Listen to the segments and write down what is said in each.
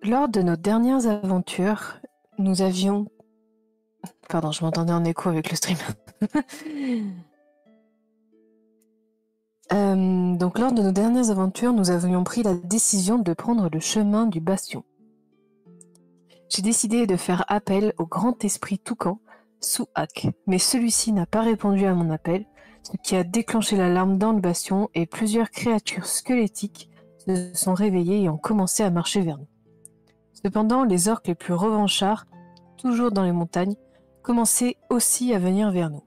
Lors de nos dernières aventures, nous avions... Pardon, je m'entendais en écho avec le stream. Donc, lors de nos dernières aventures, nous avions pris la décision de prendre le chemin du Bastion. J'ai décidé de faire appel au grand esprit Toucan, Souhak, mais celui-ci n'a pas répondu à mon appel, ce qui a déclenché l'alarme dans le Bastion et plusieurs créatures squelettiques se sont réveillées et ont commencé à marcher vers nous. Cependant, les orques les plus revanchards, toujours dans les montagnes, commençaient aussi à venir vers nous.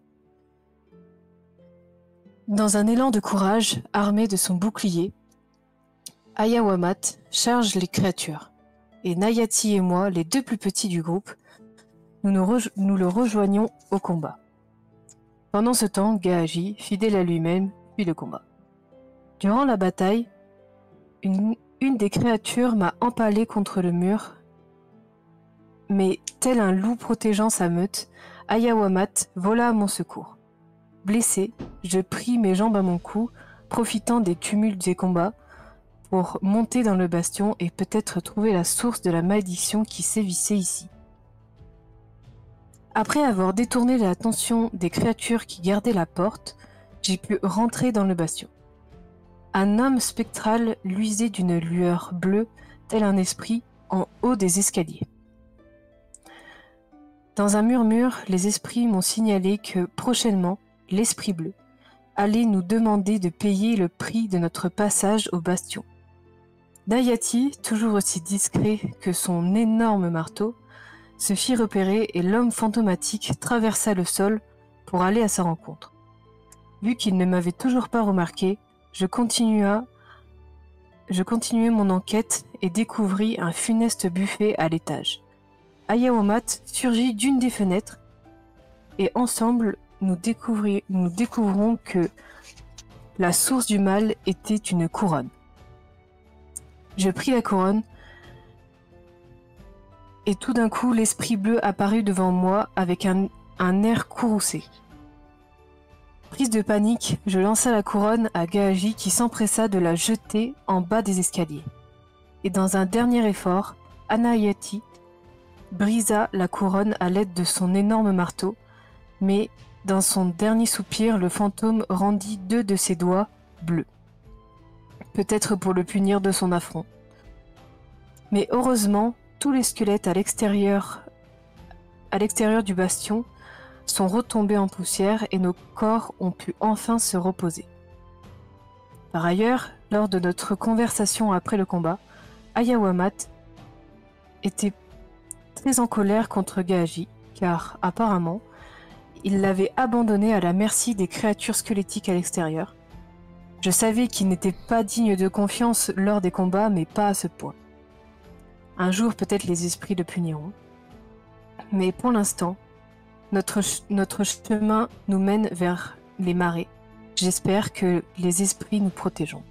Dans un élan de courage, armé de son bouclier, Ayawamat charge les créatures, et Nayati et moi, les deux plus petits du groupe, nous le rejoignons au combat. Pendant ce temps, Gahaji, fidèle à lui-même, suit le combat. Durant la bataille, une des créatures m'a empalé contre le mur, mais tel un loup protégeant sa meute, Ayawamat vola à mon secours. Blessé, je pris mes jambes à mon cou, profitant des tumultes des combats, pour monter dans le bastion et peut-être trouver la source de la malédiction qui sévissait ici. Après avoir détourné l'attention des créatures qui gardaient la porte, j'ai pu rentrer dans le bastion. Un homme spectral luisait d'une lueur bleue, tel un esprit, en haut des escaliers. Dans un murmure, les esprits m'ont signalé que, prochainement, l'Esprit Bleu allait nous demander de payer le prix de notre passage au bastion. Nayati, toujours aussi discret que son énorme marteau, se fit repérer et l'homme fantomatique traversa le sol pour aller à sa rencontre. Vu qu'il ne m'avait toujours pas remarqué, je continuai mon enquête et découvris un funeste buffet à l'étage. Ayawamat surgit d'une des fenêtres et ensemble nous découvrons que la source du mal était une couronne. Je pris la couronne et tout d'un coup l'esprit bleu apparut devant moi avec un air courroucé. Prise de panique, je lança la couronne à Gahaji qui s'empressa de la jeter en bas des escaliers. Et dans un dernier effort, Anayati brisa la couronne à l'aide de son énorme marteau, mais dans son dernier soupir, le fantôme rendit 2 de ses doigts bleus. Peut-être pour le punir de son affront. Mais heureusement, tous les squelettes à l'extérieur du bastion sont retombés en poussière et nos corps ont pu enfin se reposer. Par ailleurs, lors de notre conversation après le combat, Ayawamat était très en colère contre Gahaji, car apparemment, il l'avait abandonné à la merci des créatures squelettiques à l'extérieur. Je savais qu'il n'était pas digne de confiance lors des combats, mais pas à ce point. Un jour, peut-être les esprits le puniront. Mais pour l'instant, notre chemin nous mène vers les marais. J'espère que les esprits nous protégeront.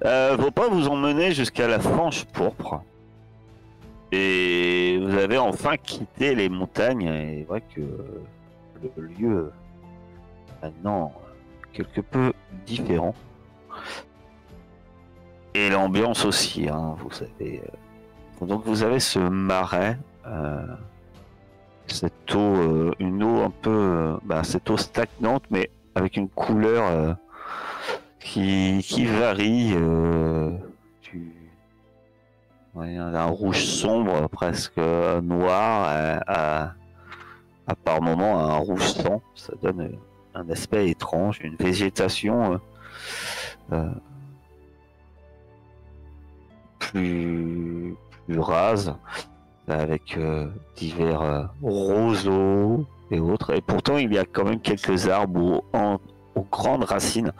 Vos pas vous emmener jusqu'à la Franche Pourpre. Et vous avez enfin quitté les montagnes. Et c'est vrai que le lieu est maintenant quelque peu différent. Et l'ambiance aussi, hein, vous savez. Donc vous avez ce marais, cette eau, une eau un peu, cette eau stagnante, mais avec une couleur qui varie d'un rouge sombre, presque noir, à par moments un rouge sang. Ça donne un aspect étrange, une végétation plus rase, avec divers roseaux et autres. Et pourtant, il y a quand même quelques arbres aux grandes racines,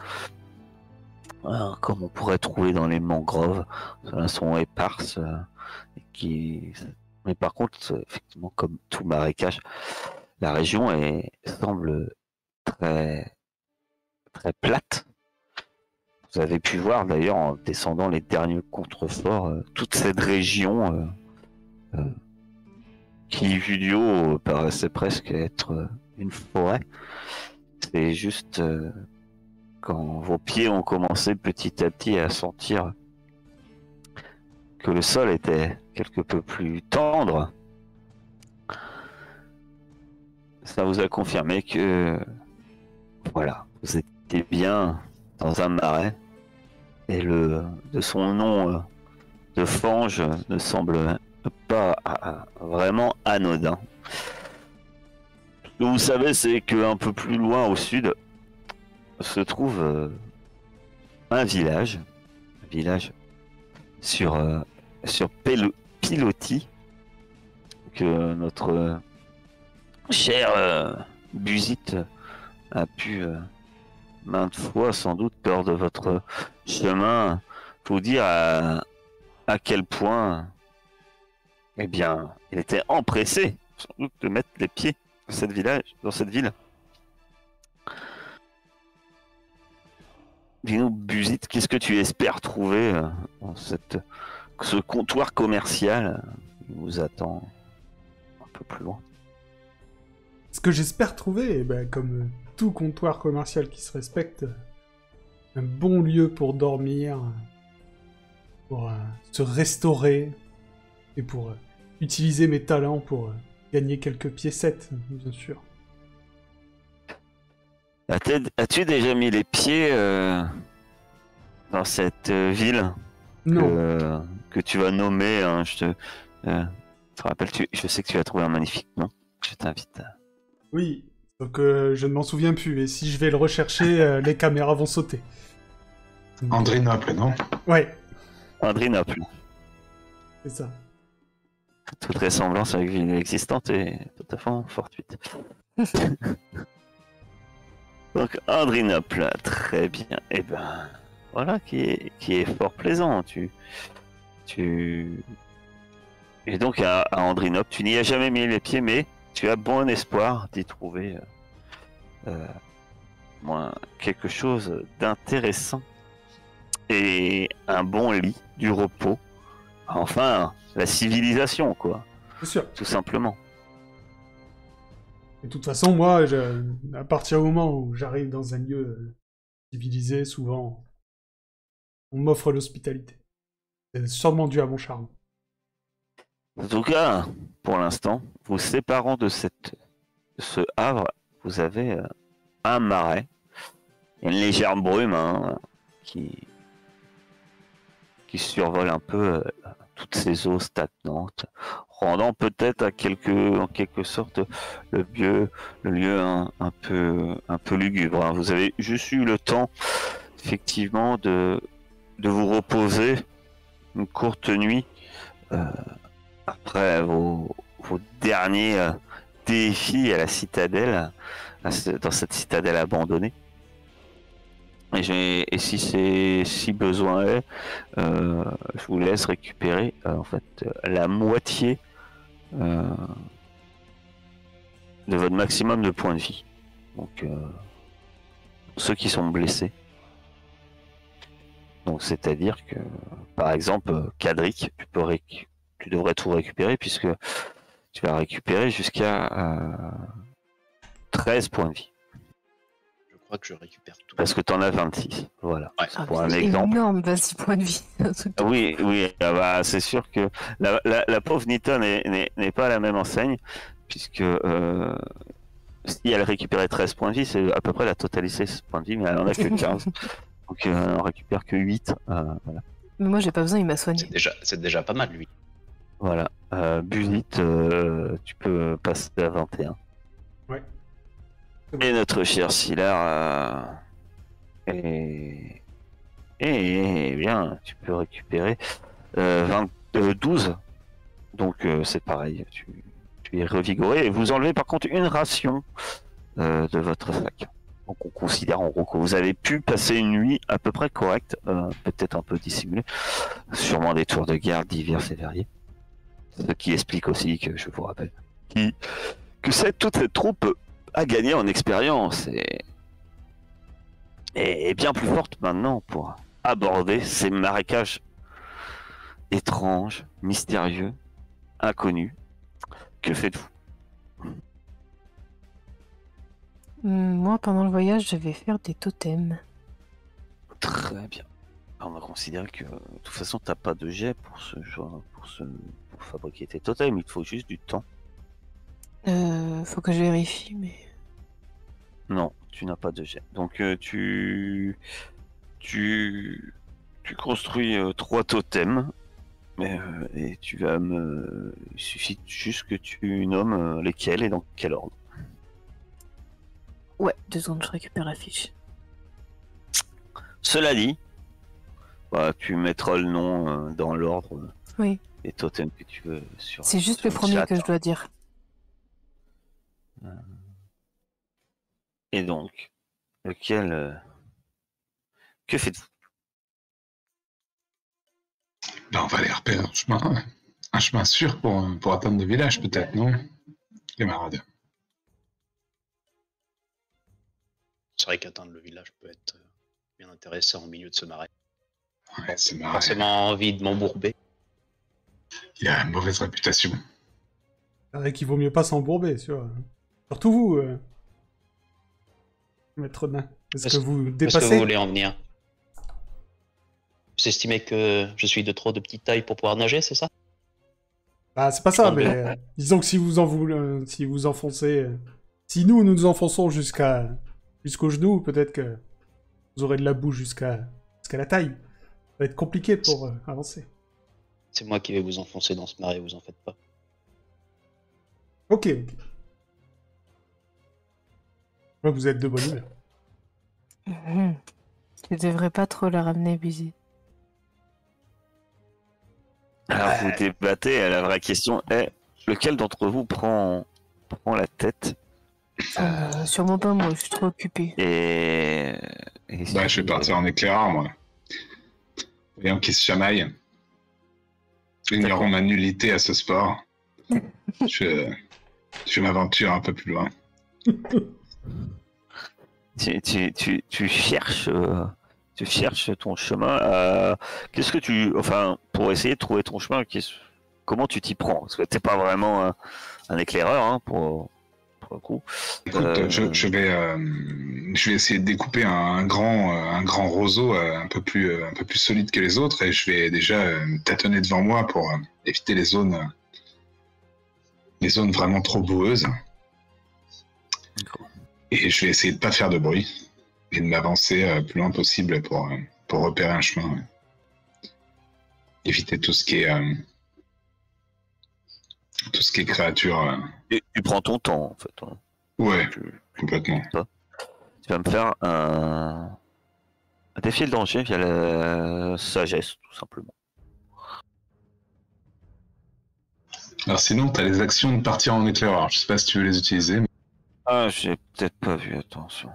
comme on pourrait trouver dans les mangroves. Elles sont éparses, mais par contre, effectivement, comme tout marécage, la région semble très, très plate. Vous avez pu voir d'ailleurs en descendant les derniers contreforts, toute cette région qui, vu du haut, paraissait presque être une forêt. C'est juste quand vos pieds ont commencé petit à petit à sentir que le sol était quelque peu plus tendre, ça vous a confirmé que voilà, vous étiez bien dans un marais et de son nom de fange ne semble pas vraiment anodin. Ce que vous savez, c'est qu'un peu plus loin au sud se trouve un village sur, sur Piloti, que notre cher Busite a pu maintes fois, sans doute, lors de votre chemin, vous dire à quel point, eh bien, il était empressé, sans doute, de mettre les pieds dans cette ville. Dis-nous, Busite, qu'est-ce que tu espères trouver dans ce comptoir commercial qui vous attend un peu plus loin? Ce que j'espère trouver, eh ben, comme tout comptoir commercial qui se respecte, un bon lieu pour dormir, pour se restaurer, et pour utiliser mes talents pour gagner quelques piécettes, bien sûr. As-tu déjà mis les pieds dans cette ville que tu vas nommer te rappelle, je sais que tu as trouvé un magnifique nom. Je t'invite. Oui, donc je ne m'en souviens plus, et si je vais le rechercher, les caméras vont sauter. Andrinople, non? Ouais. Andrinople. C'est ça. Toute ressemblance avec une ville existante est tout à fait fortuite. Donc Andrinople, très bien. Et ben voilà qui est fort plaisant. Et donc à Andrinople, tu n'y as jamais mis les pieds, mais tu as bon espoir d'y trouver quelque chose d'intéressant et un bon lit, du repos. Enfin, la civilisation, quoi. C'est sûr. Tout simplement. Et de toute façon, moi, à partir du moment où j'arrive dans un lieu civilisé, souvent, on m'offre l'hospitalité. C'est sûrement dû à mon charme. En tout cas, pour l'instant, vous séparant de ce havre, vous avez un marais, une légère brume qui survole un peu toutes ces eaux stagnantes, rendant peut-être en quelque sorte le lieu un peu lugubre. Vous avez juste eu le temps, effectivement, de vous reposer une courte nuit après vos derniers défis à la citadelle, dans cette citadelle abandonnée. Et si besoin est, je vous laisse récupérer en fait la moitié de votre maximum de points de vie. Donc ceux qui sont blessés. Donc c'est-à-dire que par exemple Cadric, tu devrais tout récupérer puisque tu vas récupérer jusqu'à 13 points de vie. Je crois que je récupère tout. Parce que tu en as 26. Voilà. Ouais. Pour un exemple. Énorme, 26 points de vie. Oui, c'est sûr que la pauvre Nita n'est pas à la même enseigne, puisque si elle récupérait 13 points de vie, c'est à peu près la totalité de ce point de vie, mais elle en a que 15. Donc elle en récupère que 8. Voilà. Mais moi j'ai pas besoin, il m'a soigné. C'est déjà pas mal, lui. Voilà. Busite, tu peux passer à 21. Ouais. Et notre cher Sylar, et bien, tu peux récupérer 12. Donc c'est pareil, tu es revigoré. Et vous enlevez par contre une ration de votre sac. Donc on considère en gros que vous avez pu passer une nuit à peu près correcte, peut-être un peu dissimulée, sûrement des tours de garde divers et variés. Ce qui explique aussi que, je vous rappelle, que toute cette troupe a gagné en expérience et est bien plus forte maintenant pour aborder ces marécages étranges, mystérieux, inconnus. Que faites-vous? Moi, pendant le voyage, je vais faire des totems. Très bien. on va considérer que de toute façon t'as pas de jet pour ce genre, pour fabriquer tes totems, il te faut juste du temps. Faut que je vérifie, mais... Non, tu n'as pas de jet. Donc tu construis 3 totems, et tu vas me... Il suffit juste que tu nommes lesquels et dans quel ordre. Ouais, 2 secondes, je récupère la fiche. Cela dit, bah, tu mettras le nom dans l'ordre Oui. des totems que tu veux sur. C'est juste sur le premier chat. que je dois dire. Et donc, lequel... Que faites-vous? Ben, on va aller repérer un chemin sûr pour atteindre le village, peut-être, non, camarade? C'est vrai qu'atteindre le village peut être bien intéressant au milieu de ce marais. Ouais, c'est marrant. Forcément envie de m'embourber. Il a une mauvaise réputation. C'est vrai qu'il vaut mieux pas s'embourber, tu vois. Surtout vous, maître nain. Est-ce que vous Où est-ce que dépassez? vous voulez en venir? Vous estimez que je suis de trop de petite taille pour pouvoir nager, c'est ça? Bah, c'est pas ça, Je mais comprends. disons que si vous enfoncez... si nous nous enfonçons jusqu'au genou, peut-être que vous aurez de la boue jusqu'à la taille. Ça va être compliqué pour avancer. C'est moi qui vais vous enfoncer dans ce marais, vous en faites pas. Ok. Ouais, vous êtes de bonne humeur. Tu devrais pas trop la ramener, Busy. Alors vous débattez, et la vraie question est lequel d'entre vous prend la tête Sûrement pas moi, je suis trop occupée. et Bah, je vais partir en éclaireur, moi. Voyons qui se chamaille. Ignorons ma nullité à ce sport. Je m'aventure un peu plus loin. tu cherches ton chemin. Qu'est-ce que enfin, pour essayer de trouver ton chemin, comment tu t'y prends? Parce que t'es pas vraiment un éclaireur, hein, pour le coup. Écoute, je vais essayer de découper un grand roseau un peu plus solide que les autres, et je vais déjà tâtonner devant moi pour éviter les zones vraiment trop boueuses. Et je vais essayer de pas faire de bruit et de m'avancer le plus loin possible pour repérer un chemin. Ouais. Éviter tout ce qui est créature. Tu prends ton temps, en fait. Hein. Ouais, complètement. Tu vas me faire un défi de danger via la sagesse, tout simplement. Alors sinon, t'as les actions de partir en éclaireur. Je sais pas si tu veux les utiliser. Mais... Ah, j'ai peut-être pas vu, attention.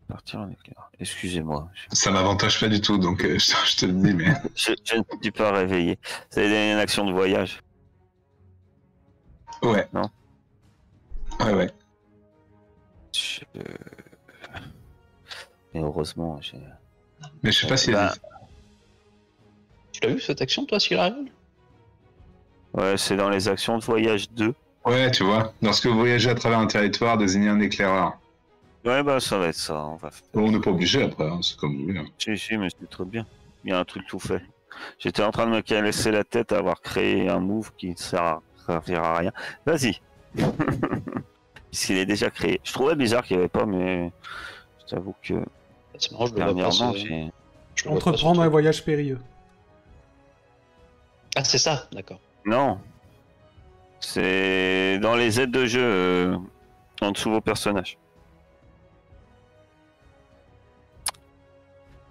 Partir en éclair. Excusez-moi. Ça m'avantage pas du tout, donc je te le dis, mais... je ne suis pas réveillé. C'est une action de voyage. Ouais. Non. Ouais. Mais heureusement, j'ai... Mais je sais pas si... Tu l'as vu cette action, toi, Cyril? Ouais, c'est dans les actions de voyage 2. Ouais, tu vois. Lorsque vous voyagez à travers un territoire, désignez un éclaireur. Ouais, bah ça va être ça. On va faire... Bon, on n'est pas obligé après, hein, c'est comme vous voulez. Si, mais c'est trop bien. Il y a un truc tout fait. J'étais en train de me caresser la tête à avoir créé un move qui ne servira à rien. Vas-y. Puisqu'il est déjà créé. Je trouvais bizarre qu'il n'y avait pas, mais je t'avoue que C'est marrant, je le vois pas. dernièrement, Je le vois pas, Entreprendre ce un truc. voyage périlleux. Ah, c'est ça, d'accord. Non. C'est dans les aides de jeu, en dessous de vos personnages.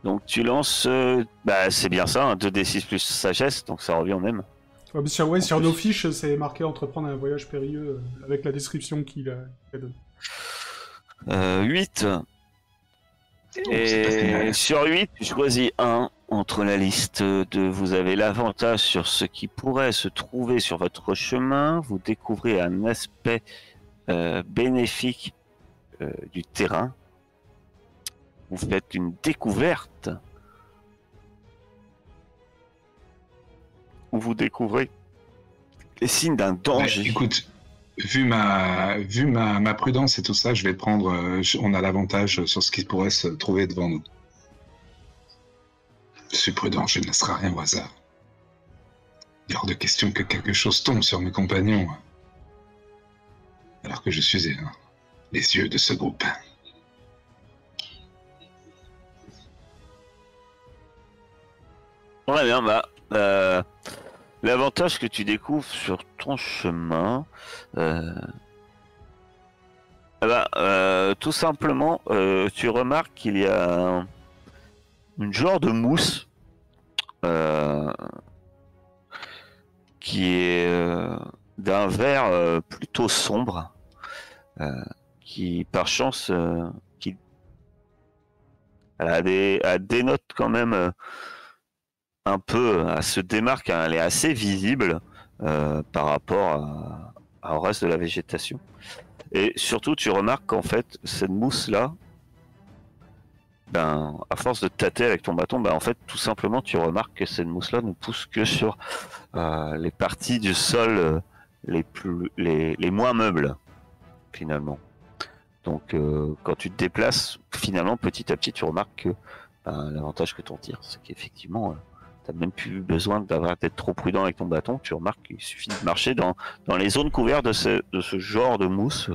Donc tu lances, c'est bien ça, un 2d6 plus sagesse, donc ça revient au même. Ouais, mais sur plus. nos fiches, c'est marqué entreprendre un voyage périlleux avec la description qu'il a donnée. 8. c'est pas si Et mal. sur 8, tu choisis un entre la liste de... Vous avez l'avantage sur ce qui pourrait se trouver sur votre chemin. Vous découvrez un aspect bénéfique du terrain. Vous faites une découverte où vous découvrez les signes d'un danger. Ouais, écoute, vu ma prudence et tout ça, je vais prendre... on a l'avantage sur ce qui pourrait se trouver devant nous. suis prudent, je ne laisserai rien au hasard. Il est hors de question que quelque chose tombe sur mes compagnons. Alors que je suis les yeux de ce groupe. Ouais, bien, l'avantage que tu découvres sur ton chemin, tout simplement, tu remarques qu'il y a une genre de mousse qui est d'un vert plutôt sombre, qui par chance elle dénote quand même un peu, elle se démarque, hein, elle est assez visible par rapport au reste de la végétation. Et surtout, tu remarques qu'en fait, cette mousse-là, à force de tâter avec ton bâton, en fait, tout simplement, tu remarques que cette mousse-là ne pousse que sur les parties du sol les moins meubles, finalement. Donc, quand tu te déplaces, finalement, petit à petit, tu remarques que l'avantage que t'en tires, c'est qu'effectivement, t'as même plus besoin d'être trop prudent avec ton bâton. Tu remarques qu'il suffit de marcher dans les zones couvertes de ce genre de mousse,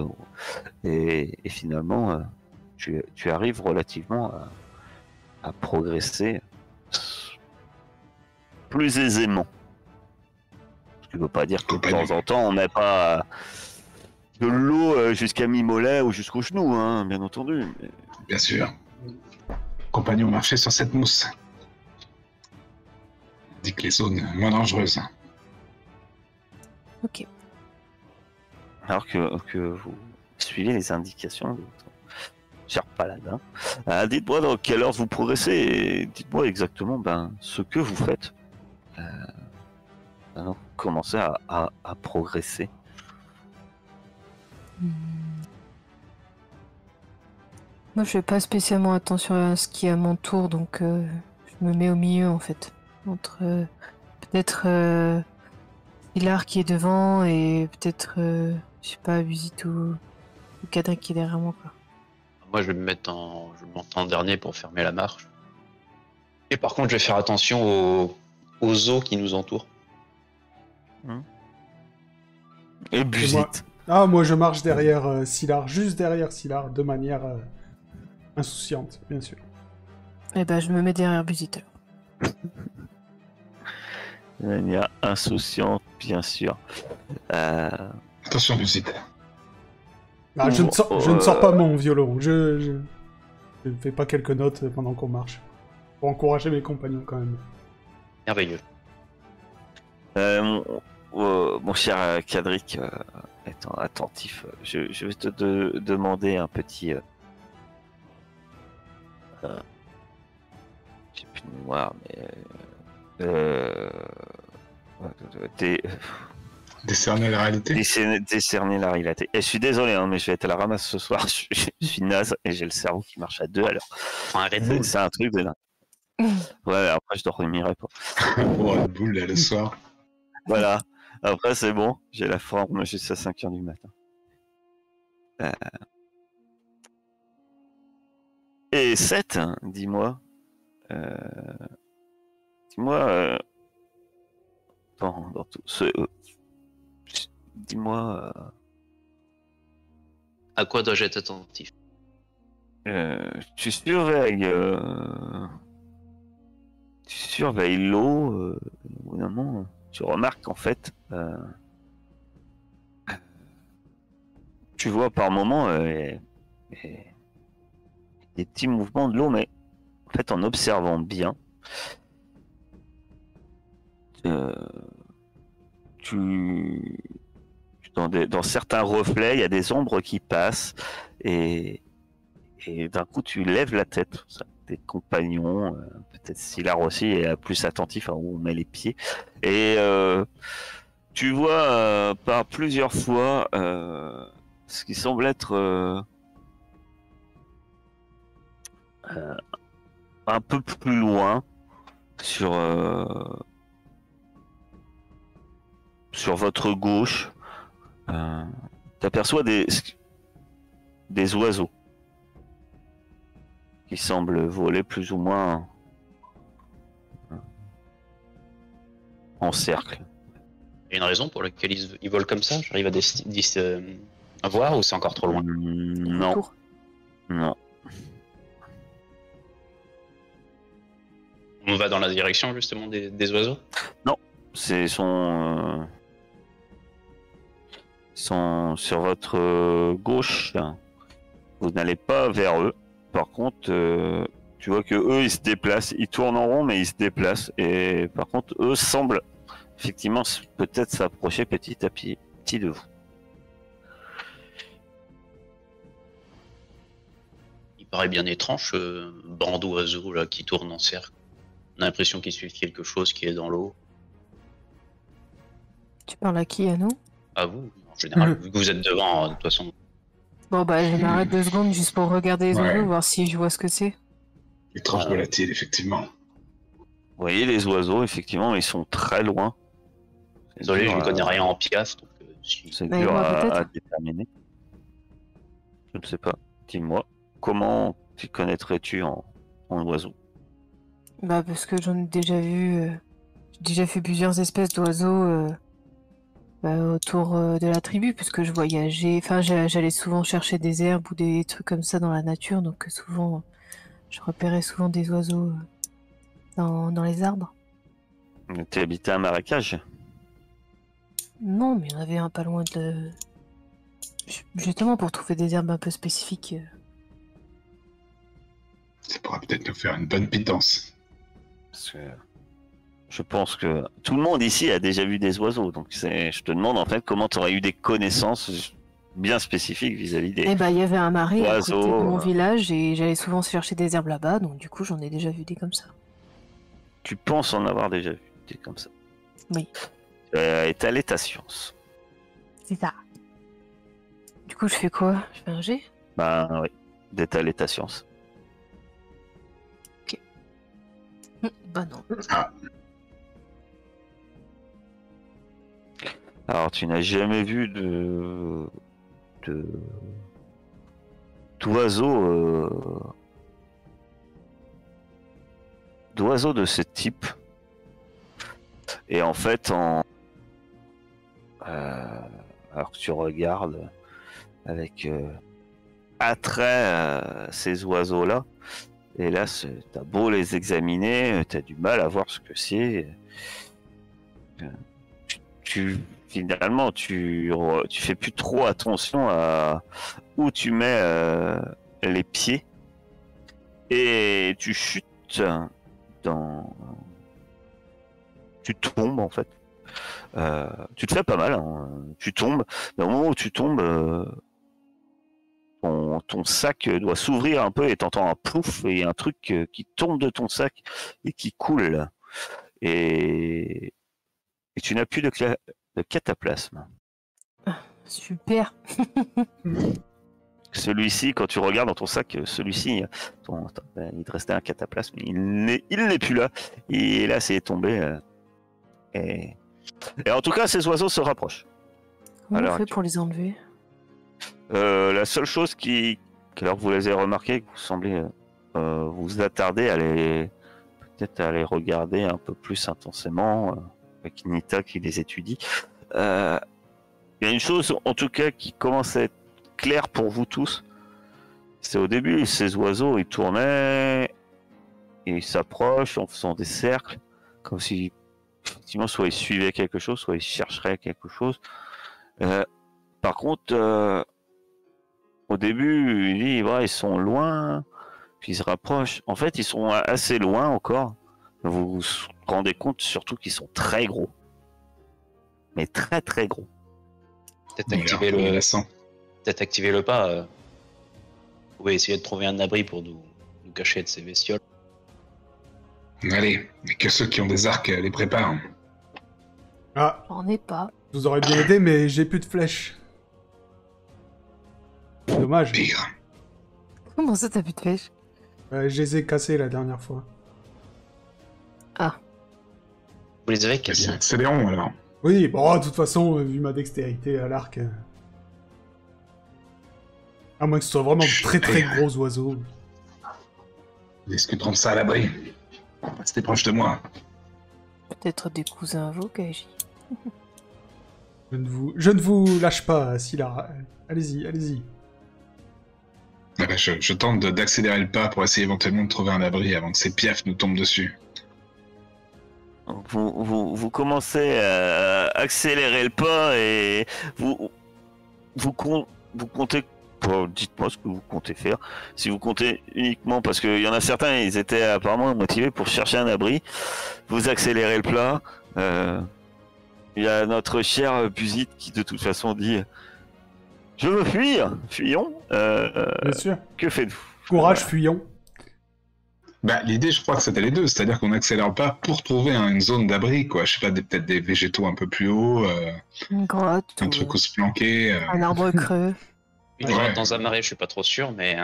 et finalement, tu arrives relativement à progresser plus aisément. Ce qui ne veut pas dire que de temps en temps, on n'a pas de l'eau jusqu'à mi-mollet ou jusqu'au genou, hein, bien entendu. Mais... Bien sûr. Compagnons, marchez sur cette mousse. Indique les zones moins dangereuses. Ok. Alors que vous suivez les indications de votre cher paladin, dites-moi dans quelle heure vous progressez et dites-moi exactement ce que vous faites. Alors, commencez à progresser. Moi, je fais pas spécialement attention à ce qui est à mon tour, donc je me mets au milieu en fait. Entre peut-être Hilar qui est devant et peut-être, je sais pas, Busit ou Cadric qui est derrière moi, quoi. Moi, je vais me monter en dernier pour fermer la marche. Et par contre, je vais faire attention aux eaux qui nous entourent. Et Busit. Moi je marche derrière Sylar, juste derrière Sylar, de manière insouciante, bien sûr. Eh ben, je me mets derrière Busit. De manière insouciante, bien sûr. Attention, Busit. Je ne sors pas mon violon, je ne fais pas quelques notes pendant qu'on marche. Pour encourager mes compagnons quand même. Merveilleux. Mon cher Cadric, étant attentif, je vais te demander un petit... j'ai plus de mémoire, mais... Décerner la réalité. Décerner la réalité. Et je suis désolé, hein, mais je vais être à la ramasse ce soir. Je suis naze et j'ai le cerveau qui marche à 2 à l'heure. C'est un truc de dingue. Ouais, après je dormirai pas. Red Bull là, le soir. Voilà. Après c'est bon, j'ai la forme jusqu'à 5h du matin. Et 7, dis-moi. Dis-moi. Dans tout ce. Dis-moi. À quoi dois-je être attentif? Tu surveilles. Tu surveilles l'eau. Évidemment, tu remarques en fait. Tu vois par moments des petits mouvements de l'eau, mais en fait, en observant bien, dans certains reflets, il y a des ombres qui passent et d'un coup, tu lèves la tête. Tes compagnons, peut-être Sylar aussi est plus attentif à où on met les pieds. Et tu vois par plusieurs fois ce qui semble être un peu plus loin sur votre gauche. T'aperçois des oiseaux qui semblent voler plus ou moins en cercle. Il y a une raison pour laquelle ils volent comme ça? J'arrive à voir ou c'est encore trop loin? Non, Autour. non. On va dans la direction justement des oiseaux? C'est sont sur votre gauche. Vous n'allez pas vers eux. Par contre, tu vois que eux ils se déplacent, ils tournent en rond mais ils se déplacent. Et par contre, eux semblent effectivement peut-être s'approcher petit à petit de vous. Il paraît bien étrange ce banc d'oiseaux là qui tourne en cercle. On a l'impression qu'ils suivent quelque chose qui est dans l'eau. Tu parles à qui, à nous? À vous, en général, vu que vous êtes devant, de toute façon. Bon bah je m'arrête 2 secondes juste pour regarder les Ouais. oiseaux, voir si je vois ce que c'est. Étrange volatile, effectivement. Vous voyez les oiseaux, effectivement, ils sont très loin. C'est Désolé, dur je ne à- connais rien en piaf, donc C'est Mais dur moi, peut-être. à déterminer. Je ne sais pas. Dis-moi, comment t'y connaîtrais-tu en oiseau? Bah parce que j'en ai déjà vu, j'ai déjà fait plusieurs espèces d'oiseaux autour de la tribu, puisque je voyageais, enfin j'allais souvent chercher des herbes ou des trucs comme ça dans la nature, donc souvent je repérais souvent des oiseaux dans les arbres. Tu habitais un marécage? Non, mais il y en avait un pas loin de... Justement pour trouver des herbes un peu spécifiques. Ça pourra peut-être nous faire une bonne pitance. Parce que je pense que tout le monde ici a déjà vu des oiseaux, donc je te demande en fait comment tu aurais eu des connaissances bien spécifiques vis-à-vis Eh des bah il y avait un marais à côté de oiseaux. mon village et j'allais souvent chercher des herbes là-bas, donc du coup j'en ai déjà vu des comme ça. Tu penses en avoir déjà vu des comme ça? Oui. Étaler ta science. C'est ça. Du coup je fais quoi? Je fais un jet? Ben oui, d'étaler ta science. Bah non. Alors tu n'as jamais vu d'oiseaux de ce type. Et en fait, alors que tu regardes avec attrait ces oiseaux-là, et là, t'as beau les examiner, t'as du mal à voir ce que c'est. Finalement, tu fais plus trop attention à où tu mets les pieds, et tu chutes tu tombes en fait. Tu te fais pas mal, hein. Tu tombes. Mais au moment où tu tombes, ton sac doit s'ouvrir un peu et t'entends un plouf et un truc qui tombe de ton sac et qui coule. Et tu n'as plus de cataplasme. Super. Celui-ci, quand tu regardes dans ton sac, celui-ci, il te restait un cataplasme. Il n'est plus là. Et là, c'est tombé. Et en tout cas, ces oiseaux se rapprochent. Comment Alors, on fait pour les enlever? la seule chose alors que vous les avez remarqué, que vous semblez vous attarder peut-être à les regarder un peu plus intensément, avec Nita qui les étudie. Il y a une chose, en tout cas, qui commence à être claire pour vous tous. C'est au début, ces oiseaux, ils tournaient, et ils s'approchent en faisant des cercles, comme si, effectivement, soit ils suivaient quelque chose, soit ils chercheraient quelque chose. Par contre, au début, il dit, ouais, ils sont loin, puis ils se rapprochent. En fait, ils sont assez loin encore. Vous vous rendez compte surtout qu'ils sont très gros. Mais très très gros. peut-être activer le pas. Vous pouvez essayer de trouver un abri pour nous cacher de ces bestioles. Allez, et que ceux qui ont des arcs les préparent. Ah, J'en ai pas. je vous aurais bien aidé, mais j'ai plus de flèches. Dommage. Pire. Comment ça t'as plus de pêche? Je les ai cassés la dernière fois. Vous les avez Vas-y, cassés? accélérons alors. Oui, bon, de toute façon, vu ma dextérité à l'arc... À moins que ce soit vraiment de très très gros oiseaux. Discuterons de ça à l'abri. Restez proche de moi. Peut-être des cousins à vous, Gaji. Je ne vous lâche pas, Scylla. Allez-y, allez-y. Ah bah, je tente d'accélérer le pas pour essayer éventuellement de trouver un abri avant que ces piafs nous tombent dessus. Vous commencez à accélérer le pas et vous comptez. Dites-moi ce que vous comptez faire. Si vous comptez uniquement, parce qu'il y en a certains, ils étaient apparemment motivés pour chercher un abri, vous accélérez le plat. Il y a notre cher Pusit qui de toute façon dit je veux fuir, fuyons. Bien sûr. Que faites-vous? Courage, fuyons. Bah, l'idée, je crois que c'était les deux, c'est-à-dire qu'on accélère pas pour trouver une zone d'abri, quoi. Je sais pas, peut-être des végétaux un peu plus hauts, Une grotte. un truc où se planquer. Un arbre creux. Une grotte dans un marais, je suis pas trop sûr, mais...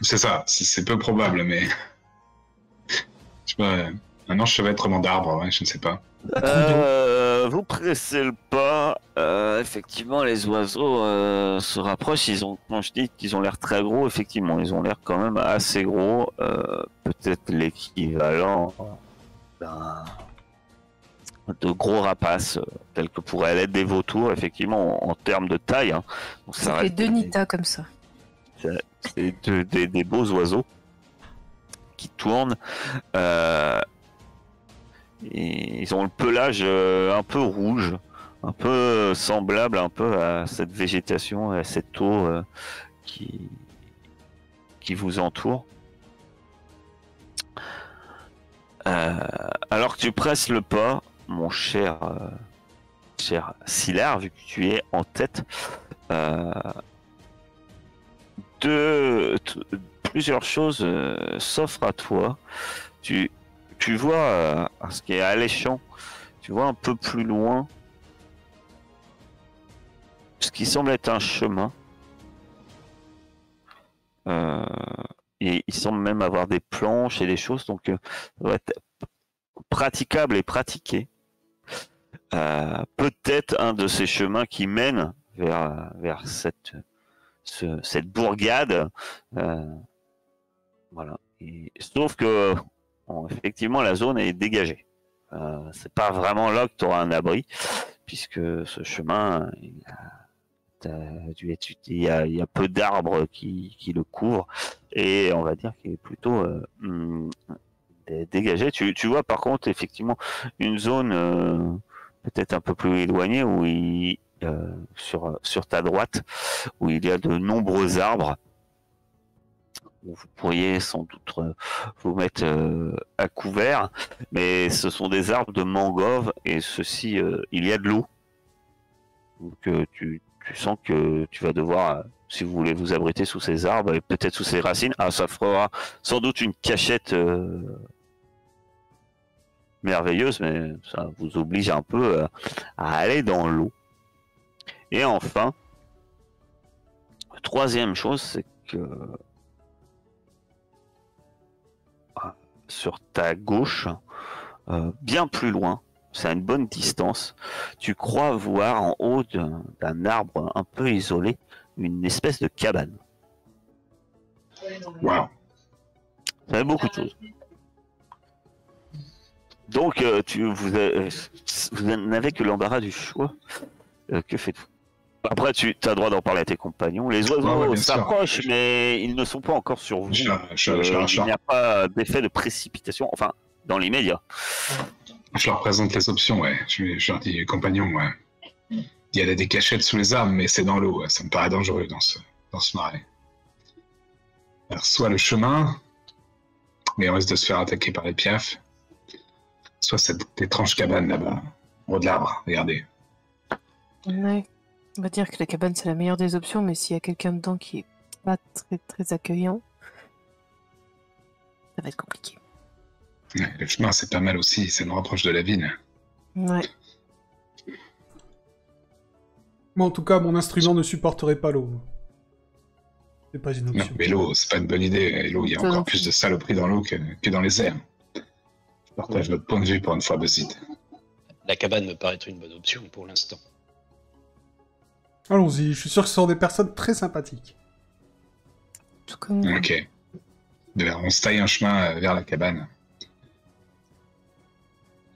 C'est ça, c'est peu probable, mais... Je sais pas, un enchevêtrement d'arbres, ouais, je ne sais pas. Vous pressez le pas. Effectivement, les oiseaux se rapprochent. Quand je dis qu'ils ont l'air très gros, effectivement, ils ont l'air quand même assez gros. Peut-être l'équivalent de gros rapaces, tels que pourraient l'être des vautours, effectivement, en termes de taille. Hein. Donc, Ça fait deux nitas comme ça. C'est des beaux oiseaux qui tournent. Et ils ont le pelage un peu rouge, un peu semblable un peu à cette végétation, à cette eau qui vous entoure. Alors que tu presses le pas, mon cher Scylla, vu que tu es en tête, plusieurs choses s'offrent à toi. Tu vois ce qui est alléchant, tu vois un peu plus loin ce qui semble être un chemin. Et il semble même avoir des planches et des choses, donc ça doit être praticable et pratiqué. Peut-être un de ces chemins qui mènent vers cette bourgade. Voilà. Sauf que effectivement, la zone est dégagée. C'est pas vraiment là que tu auras un abri, puisque ce chemin, il y a peu d'arbres qui le couvrent, et on va dire qu'il est plutôt dégagé. Tu vois par contre effectivement une zone peut-être un peu plus éloignée où sur ta droite, où il y a de nombreux arbres. Vous pourriez sans doute vous mettre à couvert, mais ce sont des arbres de mangrove et ceci, il y a de l'eau. Donc tu sens que tu vas devoir, si vous voulez vous abriter sous ces arbres et peut-être sous ces racines, ça fera sans doute une cachette merveilleuse, mais ça vous oblige un peu à aller dans l'eau. Et enfin, troisième chose, c'est que sur ta gauche, bien plus loin, c'est à une bonne distance, tu crois voir en haut d'un arbre un peu isolé une espèce de cabane. Wow. Ça fait beaucoup de choses. Donc, vous n'avez que l'embarras du choix. Que faites-vous? Après, tu as le droit d'en parler à tes compagnons. Les oiseaux s'approchent, mais ils ne sont pas encore sur vous. Il n'y a pas d'effet de précipitation, enfin, dans l'immédiat. Je leur présente les options, ouais. Je leur dis, compagnons, ouais. Il y a des cachettes sous les arbres, mais c'est dans l'eau. Ouais. Ça me paraît dangereux dans ce marais. Alors, soit le chemin, mais on risque de se faire attaquer par les piafs, soit cette étrange cabane là-bas, au haut de l'arbre, regardez. Ouais. On va dire que la cabane c'est la meilleure des options, mais s'il y a quelqu'un dedans qui est pas très très accueillant, ça va être compliqué. Ouais, le chemin c'est pas mal aussi, ça nous rapproche de la ville. Ouais. Moi en tout cas, mon instrument ne supporterait pas l'eau. C'est pas une option. Non, mais l'eau, c'est pas une bonne idée. L'eau, il y a encore plus de saloperies dans l'eau que dans les airs. Je partage votre point de vue pour une fois, Buzzid. La cabane me paraît être une bonne option pour l'instant. Allons-y, je suis sûr que ce sont des personnes très sympathiques. Tout comme... Ok. On se taille un chemin vers la cabane.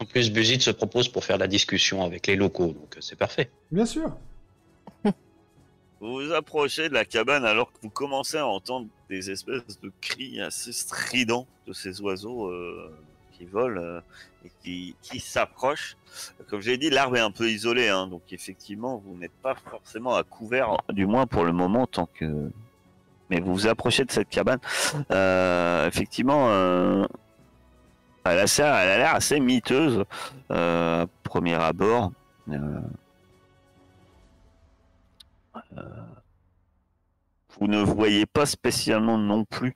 plus, Buzit se propose pour faire la discussion avec les locaux, donc c'est parfait. Bien sûr. Vous vous approchez de la cabane alors que vous commencez à entendre des espèces de cris assez stridents de ces oiseaux qui volent et qui s'approchent. Comme je l'ai dit, l'arbre est un peu isolé, hein, donc effectivement, vous n'êtes pas forcément à couvert, du moins pour le moment, tant que... Mais vous vous approchez de cette cabane. Effectivement, elle a l'air assez miteuse à premier abord. Vous ne voyez pas spécialement non plus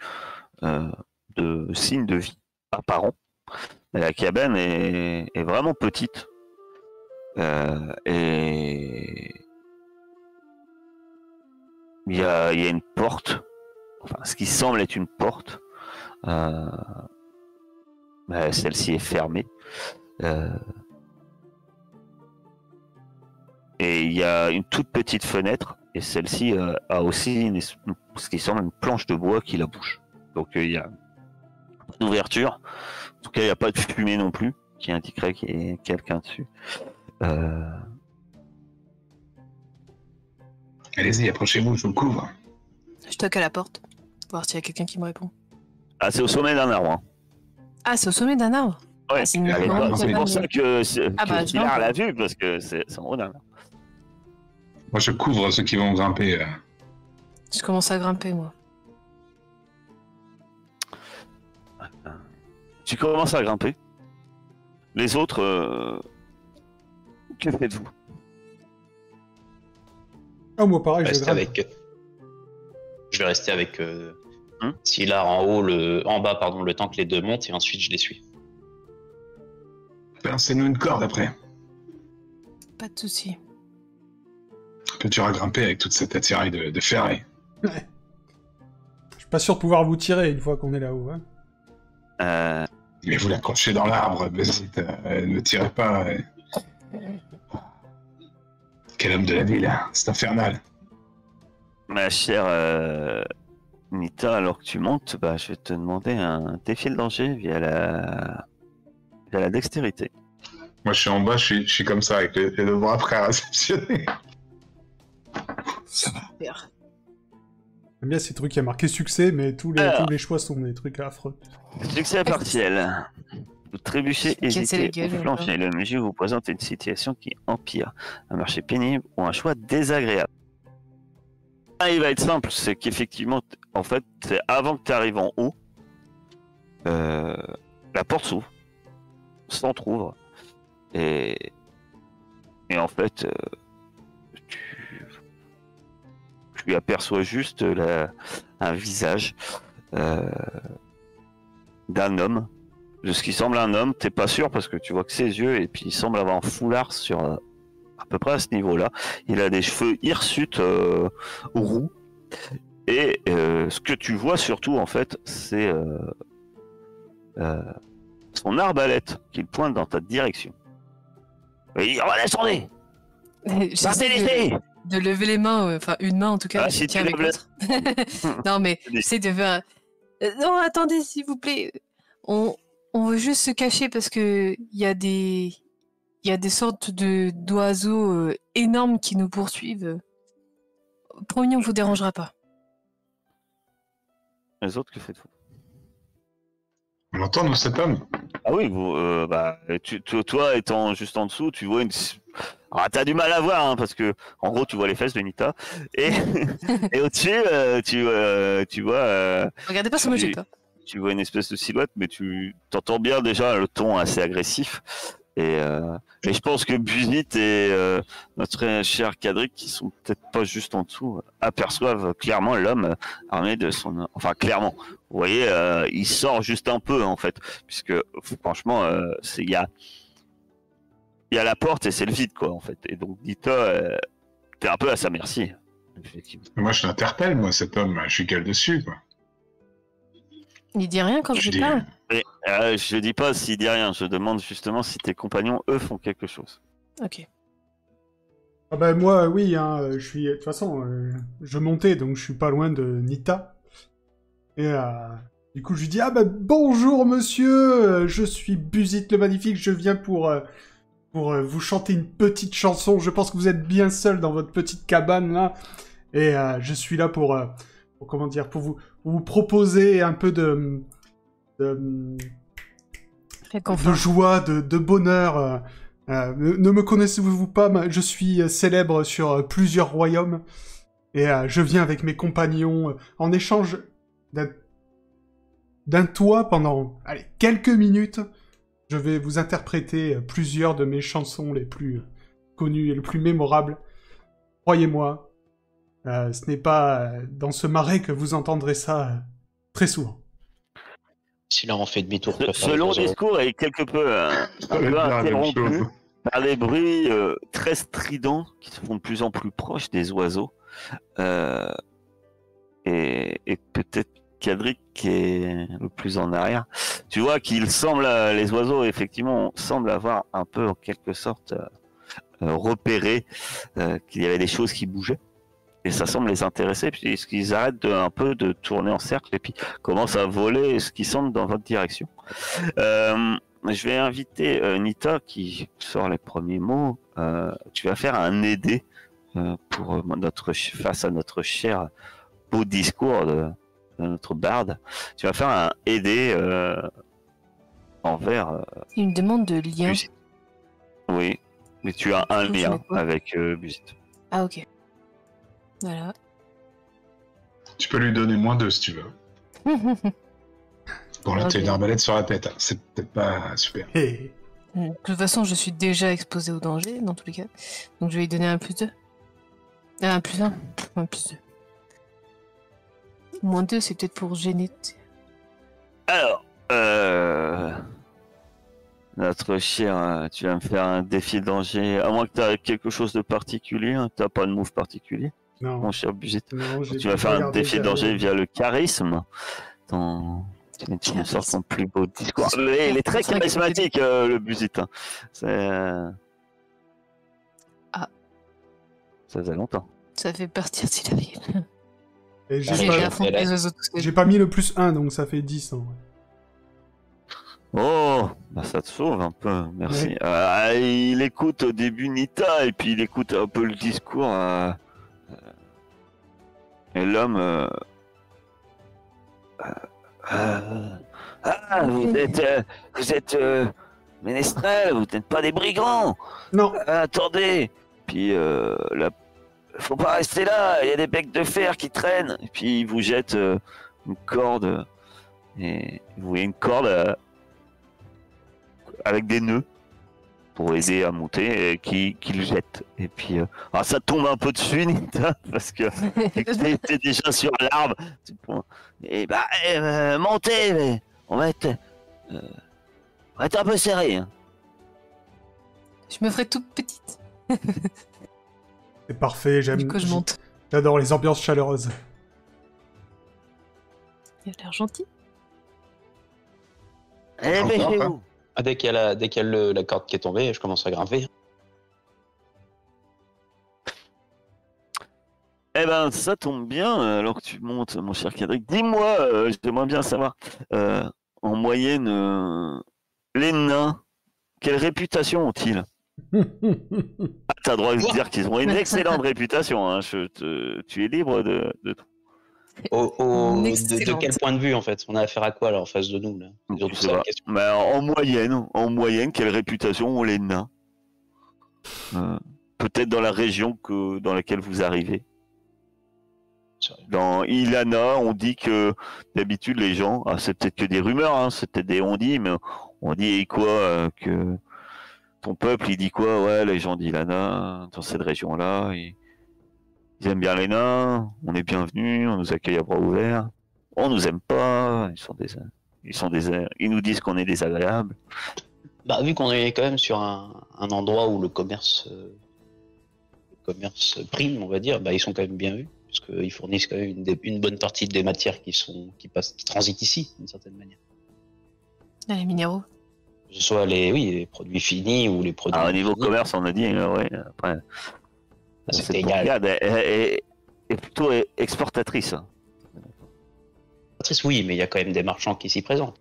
de signes de vie apparents. Mais la cabane est vraiment petite. Et il y a une porte, enfin ce qui semble être une porte. Celle-ci est fermée. Et il y a une toute petite fenêtre, et celle-ci a aussi ce qui semble une planche de bois qui la bouche. Donc il y a une ouverture. En tout cas, il n'y a pas de fumée non plus, qui indiquerait qu'il y a quelqu'un dessus. Allez-y, approchez-vous, je vous couvre. Je toque à la porte, voir s'il y a quelqu'un qui me répond. Ah, c'est au sommet d'un arbre. Hein. Ah, c'est au sommet d'un arbre? Ouais, Ah, c'est une grande pour cabane. ça que je Pilar vois. l'a vu, parce que c'est en haut d'un arbre. Moi, je couvre ceux qui vont grimper. Je commence à grimper, moi. Tu commences à grimper. Les autres, que faites-vous? Ah, moi pareil, je Rester grimpe. Je vais rester avec Sylar en bas, le temps que les deux montent, et ensuite je les suis. Balancez-nous une corde après. Pas de soucis. Un peu dur à grimper avec toute cette attirail de ferraille. Ouais. Je suis pas sûr de pouvoir vous tirer une fois qu'on est là-haut. Hein. Mais vous l'accrochez dans l'arbre, ne tirez pas. Quel homme de la ville, hein. C'est infernal. Ma chère Nita, alors que tu montes, je vais te demander un défi de danger via la dextérité. Moi, je suis en bas, je suis comme ça, avec les deux bras prêts à réceptionner. Ça va. Super. J'aime bien ces trucs qui a marqué succès, mais tous les choix sont des trucs affreux. Succès partiel. Vous trébuchez, Casser hésitez la ou gueule, flanchez. Le MJ vous présente une situation qui empire. Un marché pénible ou un choix désagréable. Il va être simple, c'est qu'effectivement, en fait, c'est avant que tu arrives en haut, la porte s'ouvre, s'entrouvre, et en fait, tu aperçois juste un visage d'un homme, de ce qui semble un homme. T'es pas sûr parce que tu vois que ses yeux, et puis il semble avoir un foulard sur à peu près à ce niveau-là. Il a des cheveux hirsutes roux, et ce que tu vois surtout en fait, c'est son arbalète qu'il pointe dans ta direction. Et il dit, redescendez, partez l'essai. De lever les mains, enfin une main en tout cas, Ah, je si tiens tu avec lèves l'autre. Non mais j'essaie de faire... non, attendez s'il vous plaît. On veut juste se cacher parce que il y a des sortes d'oiseaux énormes qui nous poursuivent. Promis, on vous dérangera pas. Les autres, que faites-vous? On l'entend, nous, cet homme? Ah oui, vous, toi étant juste en dessous, tu vois une... Ah, t'as du mal à voir, hein, parce que en gros tu vois les fesses de Nita, et, et au-dessus tu vois... Regardez pas sur ma jupe. Tu vois une espèce de silhouette, mais tu t'entends bien déjà le ton assez agressif. Et je pense que Buzit et notre très cher Cadric, qui sont peut-être pas juste en dessous, aperçoivent clairement l'homme armé de son... Enfin, clairement. Vous voyez, il sort juste un peu, en fait. Puisque, franchement, il y a la porte et c'est le vide, quoi, en fait. Et donc, Nita, t'es un peu à sa merci. Effectivement. Moi, je l'interpelle, moi, cet homme. Je suis gueule dessus, quoi. Il dit rien quand je dis, parle. Et, je dis pas s'il dit rien, je demande justement si tes compagnons, eux, font quelque chose. Ok. Ah bah moi, oui, hein, je suis... De toute façon, je montais, donc je suis pas loin de Nita. Et Du coup, je lui dis, ah bah bonjour monsieur, je suis Buzit le Magnifique, je viens pour vous chanter une petite chanson. Je pense que vous êtes bien seul dans votre petite cabane là, et je suis là pour comment dire, pour vous proposer un peu de Réconfort. joie, de bonheur. Ne me connaissez-vous pas, je suis célèbre sur plusieurs royaumes, et je viens avec mes compagnons en échange d'un toit pendant quelques minutes. Je vais vous interpréter plusieurs de mes chansons les plus connues et les plus mémorables. Croyez-moi, ce n'est pas dans ce marais que vous entendrez ça très souvent. Si là on fait demi-tour. Ce long discours est quelque peu, un peu interrompu par des bruits très stridents qui se font de plus en plus proches des oiseaux. Et peut-être Cadric qui est le plus en arrière. Tu vois qu'ils semblent, les oiseaux effectivement semblent avoir un peu en quelque sorte repéré qu'il y avait des choses qui bougeaient. Et ça semble les intéresser, puisqu'ils arrêtent un peu de tourner en cercle et puis commencent à voler ce qui semble dans votre direction. Je vais inviter Nita qui sort les premiers mots. Tu vas faire un aidé pour face à notre cher beau discours de notre barde. Tu vas faire un aidé envers. Il me demande de lien. Buzit. Oui, mais tu as un lien avec Buzit. Ah ok. Voilà. Tu peux lui donner -2 si tu veux. Bon, là, t'as une arbalète sur la tête. Hein. C'est peut-être pas super. Hey. De toute façon, je suis déjà exposé au danger, dans tous les cas. Donc je vais lui donner un +2. Un +1. Un +2. -2, c'est peut-être pour gêner. Alors, notre cher, tu vas me faire un défi de danger. À moins que tu aies quelque chose de particulier, hein. Tu n'as pas de move particulier, Non. mon cher Buzit. Non, Tu vas faire un défi de danger via le charisme. Tu me sors ton plus beau discours. Il est très charismatique, le Buzit. Hein. Ah. Ça faisait longtemps. Ça fait partir de la ville. Et J'ai j'ai pas mis le +1, donc ça fait 10. En vrai. Oh, bah ça te sauve un peu, merci. Ouais. Il écoute au début Nita, et puis il écoute un peu le discours. Et l'homme... vous êtes ménestrel, vous n'êtes pas des brigands. Non. Attendez. Puis faut pas rester là, il y a des becs de fer qui traînent. Et puis il vous jette une corde. Et vous voyez une corde avec des nœuds pour aider à monter et qui le jette. Et puis ça tombe un peu dessus, Nita, parce que t'es déjà sur l'arbre. Et montez, mais on va être un peu serré. Hein. Je me ferai toute petite. C'est parfait, Du coup, je monte. J'adore les ambiances chaleureuses. Il a l'air gentil. Dépêchez-vous. Dès qu'il y a la corde qui est tombée, je commence à grimper. Eh ben, ça tombe bien, alors que tu montes, mon cher Cadric. Dis-moi, j'aimerais bien savoir, en moyenne, les nains, quelle réputation ont-ils? T'as le droit de dire qu'ils ont une excellente réputation, hein. Tu es libre de tout. De quel point de vue, en fait? On a affaire à quoi, alors, en face de nous, là? Mais en moyenne, quelle réputation ont les nains? Peut-être dans la région dans laquelle vous arrivez. Dans Ilana, on dit que d'habitude les gens, c'est peut-être que des rumeurs, hein, c'est peut-être des on-dit, mais on dit quoi que ton peuple, il dit quoi? Ouais, les gens d'Ilana, dans cette région-là, ils aiment bien les nains, on est bienvenus, on nous accueille à bras ouverts. On nous aime pas, ils nous disent qu'on est désagréables. Bah, vu qu'on est quand même sur un endroit où le commerce prime, on va dire, bah, ils sont quand même bien vus. Parce qu'ils fournissent quand même une bonne partie des matières qui transitent ici, d'une certaine manière. Les minéraux. Que ce soit les produits finis ou les produits... Au niveau commerce, on a dit, ouais, après... c'est égal. Est plutôt exportatrice. Oui, mais il y a quand même des marchands qui s'y présentent,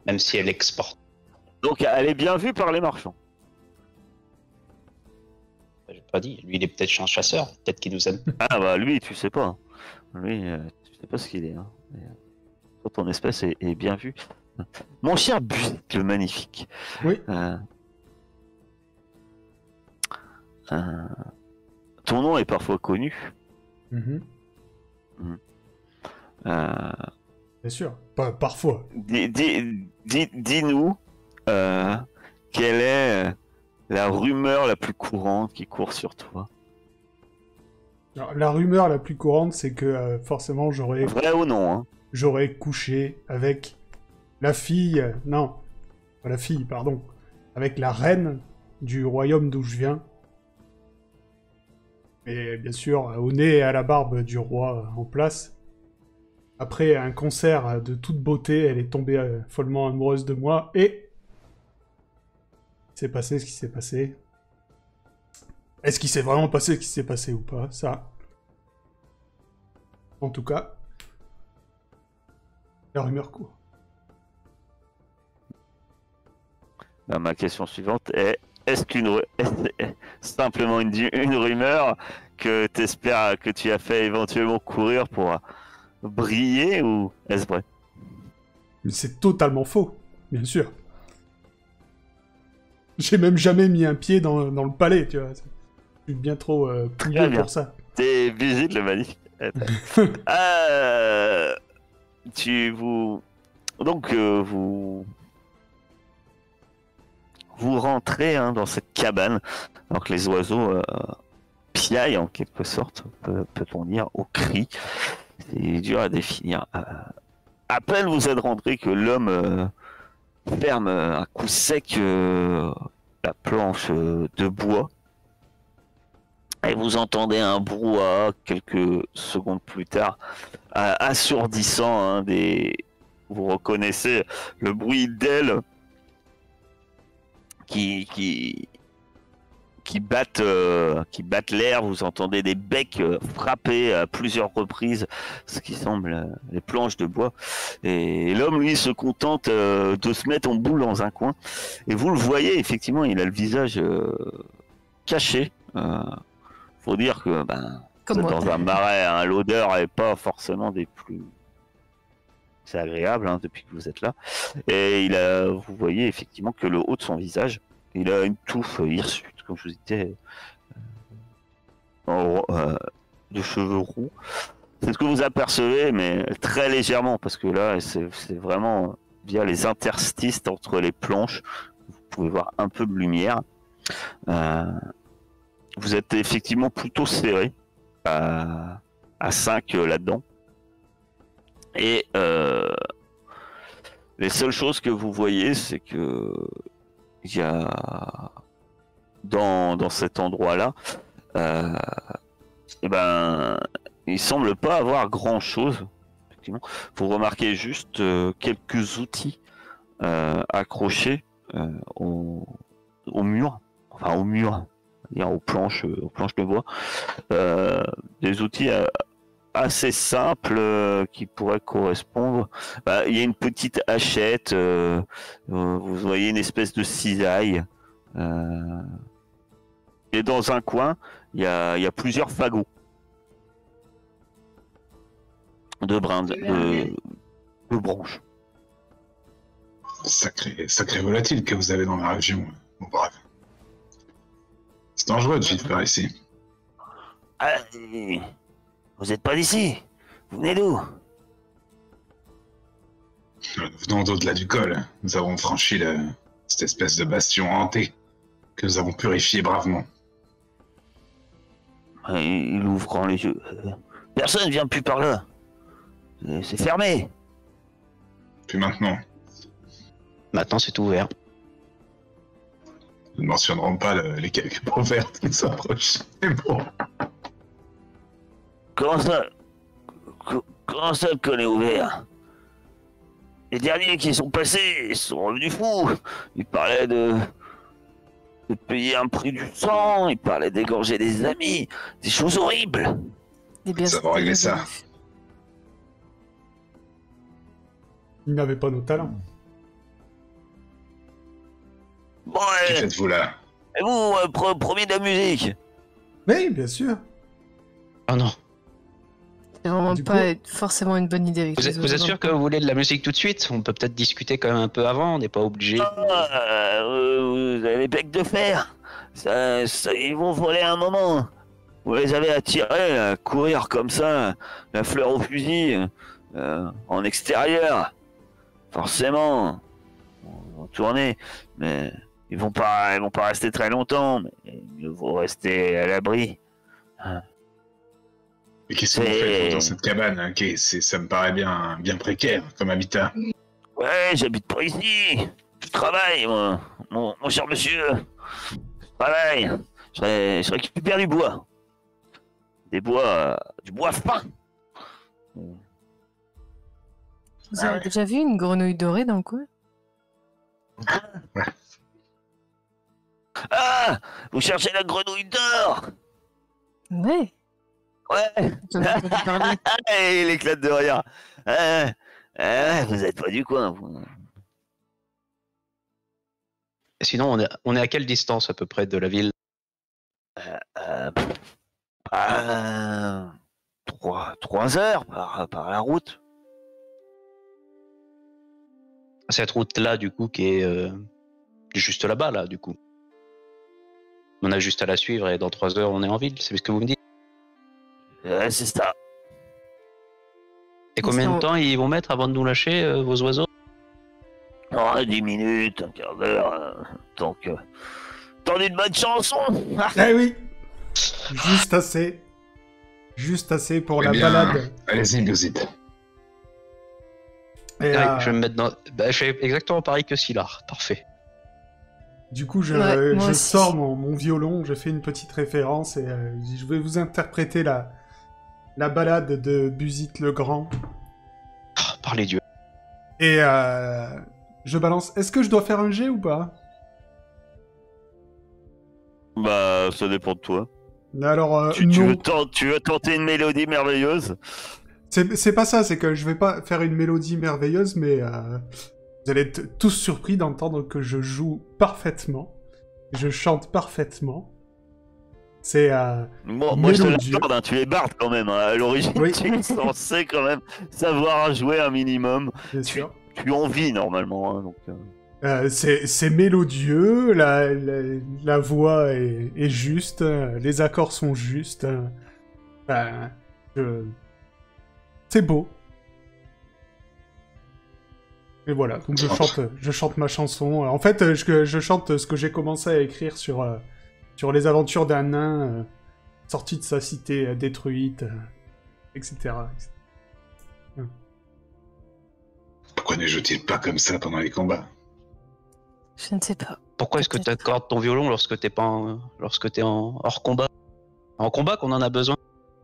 même si elle exporte. Donc elle est bien vue par les marchands. J'ai pas dit. Lui, il est peut-être un chasseur. Peut-être qu'il nous aime. Ah bah lui, tu sais pas. Lui, tu sais pas ce qu'il est. Hein. Mais, toi, ton espèce est bien vue. Mon cher Busic le magnifique. Oui. Ton nom est parfois connu. Mhm. Euh, Bien sûr. Pas parfois. Dis-nous quelle est la rumeur la plus courante qui court sur toi. Alors, la rumeur la plus courante, c'est que forcément Vrai ou non, hein? j'aurais couché avec la fille... non, pas la fille, pardon. Avec la reine du royaume d'où je viens. Et bien sûr, au nez et à la barbe du roi en place. Après un concert de toute beauté, elle est tombée follement amoureuse de moi et... il s'est passé ce qui s'est passé. Est-ce qu'il s'est vraiment passé ce qui s'est passé ou pas? Ça. En tout cas, la rumeur court. Ma question suivante est est-ce simplement une rumeur que t'espères que tu as fait éventuellement courir pour briller ou est-ce vrai? Mais c'est totalement faux, bien sûr. J'ai même jamais mis un pied dans le palais, tu vois. Je suis bien trop pouilleux bien. pour ça. T'es visite le magnifique. Vous rentrez dans cette cabane alors que les oiseaux piaillent en quelque sorte, peut-on dire, au cri. C'est dur à définir. À peine vous êtes rentré que l'homme ferme un coup sec la planche de bois. Et vous entendez un brouhaha quelques secondes plus tard, assourdissant. Vous reconnaissez le bruit d'ailes qui battent l'air. Vous entendez des becs frapper à plusieurs reprises, ce qui semble les planches de bois. Et l'homme, lui, se contente de se mettre en boule dans un coin. Et vous le voyez, effectivement, il a le visage caché. Faut dire que Comme moi. dans un marais, l'odeur est pas forcément des plus agréables depuis que vous êtes là. Et vous voyez effectivement que le haut de son visage, il a une touffe hirsute, comme je vous disais, de cheveux roux. C'est ce que vous apercevez, mais très légèrement, parce que là, c'est vraiment via les interstices entre les planches, vous pouvez voir un peu de lumière. Vous êtes effectivement plutôt serré à 5 là-dedans. Et les seules choses que vous voyez, c'est que il y a dans cet endroit-là, il semble pas avoir grand-chose. Effectivement, vous remarquez juste quelques outils accrochés au mur, enfin au mur. Aux planches de bois, des outils assez simples qui pourraient correspondre. Il y a une petite hachette, vous voyez une espèce de cisaille, et dans un coin, il y a plusieurs fagots de branches. Sacré volatile que vous avez dans la région, mon brave. C'est dangereux de vivre par ici. Ah, vous n'êtes pas d'ici. Vous venez d'où? Nous venons d'au-delà du col. Nous avons franchi cette espèce de bastion hanté que nous avons purifié bravement. Il ouvre grand les yeux. Personne ne vient plus par là. C'est fermé. Puis maintenant, C'est ouvert. nous ne mentionnerons pas les quelques proverbes qui s'approchent. C'est bon. Comment ça le col est ouvert? Les derniers qui sont passés, ils sont revenus fous. Ils parlaient de payer un prix du sang, ils parlaient d'égorger des amis, des choses horribles. Eh bien, Ça va régler ça. Il n'avait pas nos talents. Bon, Que faites-vous là? et vous, premier de la musique. Mais bien sûr. Oh non. C'est vraiment Du pas coup- forcément une bonne idée avec Vous les êtes, vous êtes oiseaux sûr dans que le vous voulez de la musique tout de suite? On peut peut-être discuter quand même un peu avant, on n'est pas obligé. Vous avez les becs de fer. Ils vont voler un moment. Vous les avez attirés, à courir comme ça, la fleur au fusil, en extérieur. Forcément, ils vont tourner, mais ils vont pas rester très longtemps. Mais il vaut rester à l'abri. Mais qu'est-ce que vous faites vous, dans cette cabane? Ok, ça me paraît bien précaire comme habitat. Ouais, j'habite pas ici. Je travaille, moi. Mon cher monsieur. Je travaille. Je récupère du bois. Du bois fin. Vous avez déjà vu une grenouille dorée dans le coin? Ah, vous cherchez la grenouille d'or. Ouais. Ouais. J'en ai entendu parler. Et il éclate de rire. Vous êtes pas du coin, vous. Sinon, on est à quelle distance à peu près de la ville? Euh, bah, 3 heures par la route. Cette route-là, du coup, qui est juste là-bas, là, du coup. On a juste à la suivre et dans 3 heures, on est en ville, c'est ce que vous me dites? C'est ça. Et combien de temps ils vont mettre avant de nous lâcher, vos oiseaux? Oh, 10 minutes, un quart d'heure. Tant d'une bonne chanson. Eh oui. Juste assez. Juste assez pour Eh la bien, balade. Allez-y, Buzit. Et, Ah oui, je vais me mettre dans... Bah, je fais exactement pareil que Sylar, parfait. du coup, Ouais, moi je aussi. sors mon violon, je fais une petite référence et je vais vous interpréter la balade de Buzit le Grand. Ah, par les dieux. Et je balance. Est-ce que je dois faire un jet ou pas? Bah, ça dépend de toi. Alors, Tu non. veux tenter une mélodie merveilleuse? C'est pas ça, c'est que je vais pas faire une mélodie merveilleuse, mais vous allez être tous surpris d'entendre que je joue parfaitement. Je chante parfaitement. C'est Moi je te mélodieux. l'accorde, hein, tu es barde quand même. Hein. À l'origine, Oui. tu es censé quand même savoir jouer un minimum. Bien sûr. Tu en vis normalement. Hein, donc, C'est mélodieux, la voix est juste, les accords sont justes. C'est beau. Et voilà, donc je chante ma chanson. En fait, je chante ce que j'ai commencé à écrire sur les aventures d'un nain sorti de sa cité détruite, etc. Pourquoi ne joue-t-il pas comme ça pendant les combats? Je ne sais pas. Pourquoi est-ce que tu Peut-être. accordes ton violon lorsque t'es hors combat? En combat qu'on en a besoin.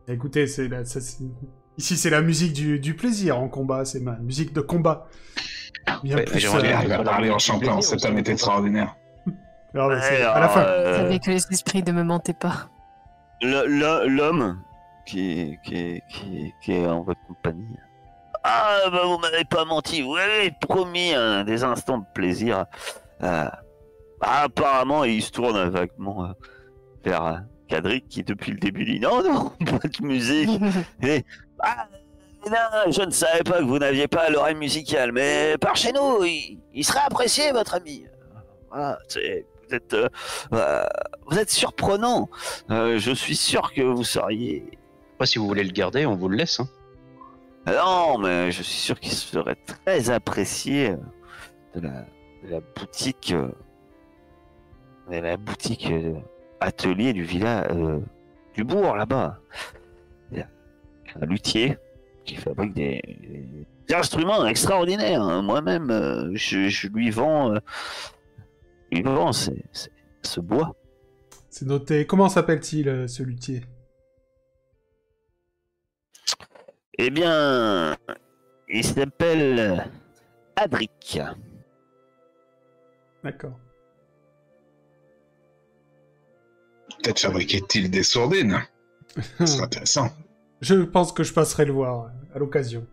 Écoutez, ici c'est la musique du plaisir en combat, c'est ma musique de combat. Bien Ouais, plus, j'aimerais Il bien arrive à parler en chantant, cet homme est extraordinaire. alors, c'est ouais, à la fin. Je savais que les esprits ne me mentaient pas. l'homme qui est en votre compagnie. Ah, bah vous m'avez pas menti, vous avez promis des instants de plaisir. Apparemment, il se tourne vaguement vers Cadric qui, depuis le début, dit non, non, pas de musique. Et, non, je ne savais pas que vous n'aviez pas l'oreille musicale, mais par chez nous, il serait apprécié, votre ami. Voilà, vous êtes surprenant. Je suis sûr que vous seriez. Après, si vous voulez le garder, on vous le laisse. Hein. Non, mais je suis sûr qu'il serait très apprécié de la boutique, atelier du village, du bourg là-bas. Il y a un luthier qui fabrique des instruments extraordinaires. Hein. Moi-même, je lui vends, ce bois. C'est noté. Comment s'appelle-t-il, ce luthier? Eh bien, il s'appelle Adric. D'accord. Peut-être fabriquait-il des sourdines. Ce serait intéressant. Je pense que je passerai le voir à l'occasion.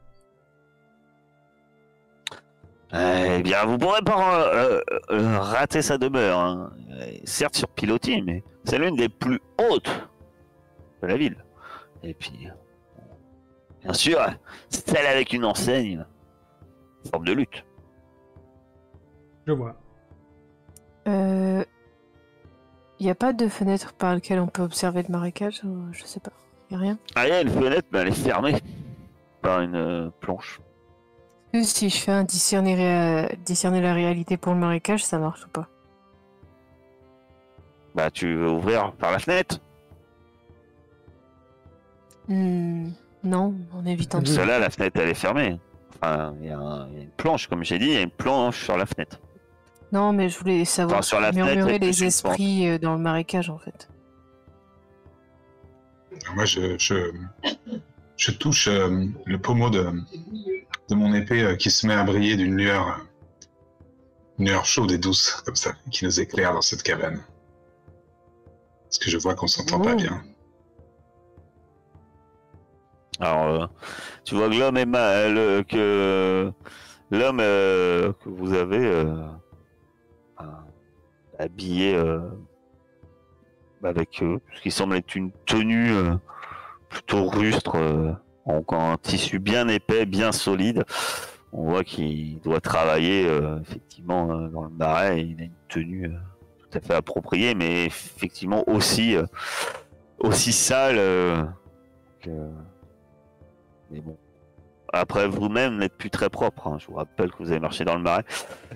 Eh bien, vous pourrez pas rater sa demeure. Hein. Certes sur pilotis, mais c'est l'une des plus hautes de la ville. Et puis, bien sûr, celle avec une enseigne, forme de lutte. Je vois. Il n'y a pas de fenêtre par laquelle on peut observer le marécage? Je sais pas. Y a rien? Ah, il y a une fenêtre, mais elle est fermée par une planche. Si je fais un discerner la réalité pour le marécage, ça marche ou pas? Bah, tu veux ouvrir par la fenêtre? Non, en évitant de... Celle-là, la fenêtre, elle est fermée. Enfin, il y a une planche, comme j'ai dit, il y a une planche sur la fenêtre. Non, mais je voulais savoir Enfin, sur la fenêtre, murmurer et puis les sur le esprits dans le marécage, en fait. Moi, je touche le pommeau de mon épée qui se met à briller d'une lueur chaude et douce, comme ça, qui nous éclaire dans cette cabane. Parce que je vois qu'on s'entend pas bien. Alors, tu vois que l'homme que vous avez habillé avec ce qui semble être une tenue plutôt rustre, en tissu bien épais, bien solide. On voit qu'il doit travailler effectivement dans le marais. Il a une tenue tout à fait appropriée, mais effectivement aussi sale que... Mais bon. Après, vous-même n'êtes plus très propre. Hein. Je vous rappelle que vous avez marché dans le marais.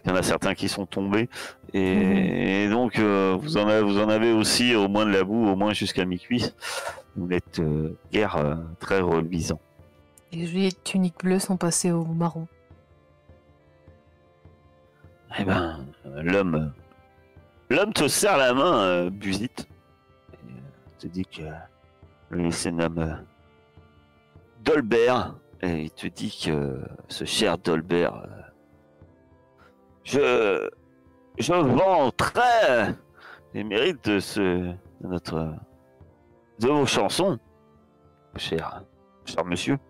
Il y en a certains qui sont tombés. Et donc, vous en avez aussi, au moins de la boue, au moins jusqu'à mi-cuisse. Vous n'êtes guère très reluisant. Les jolies tuniques bleues sont passées au marron. Eh ben, l'homme te serre la main, Busite. Et te dit que lui se nomme Dolbert. Et il te dit que ce cher Dolbert, je vanterai les mérites de vos chansons, cher monsieur.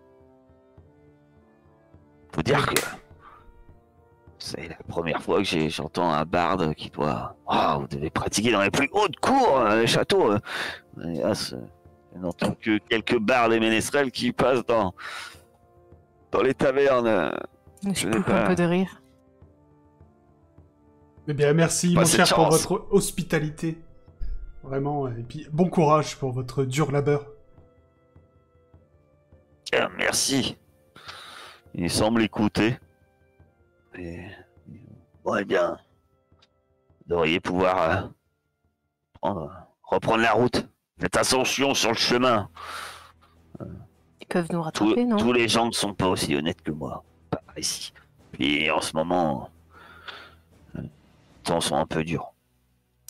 Faut dire que c'est la première fois que j'entends un barde qui doit... Oh, vous devez pratiquer dans les plus hautes cours, les châteaux. Hélas, je n'entends que quelques bardes et ménestrels qui passent dans les tavernes. Je peux un peu de rire. Eh bien, merci, Pas mon cette cher, pour chance. votre hospitalité. Vraiment, et puis bon courage pour votre dur labeur. Merci. Il semble écouter. Et... Bon, eh bien, vous devriez pouvoir reprendre la route. Faites attention sur le chemin. Ils peuvent nous rattraper, non? Tous les gens ne sont pas aussi honnêtes que moi. Pas ici. Puis en ce moment, les temps sont un peu durs.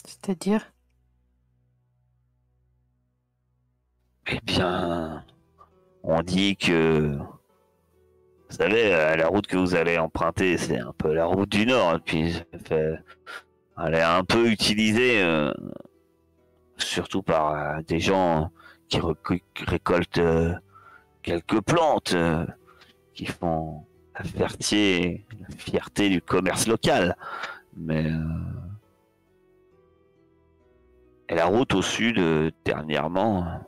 C'est-à-dire? Eh bien, on dit que... Vous savez, la route que vous allez emprunter, c'est un peu la route du Nord. Et puis, elle est un peu utilisée, surtout par des gens qui récoltent quelques plantes, qui font la fierté du commerce local. Mais et la route au sud, dernièrement,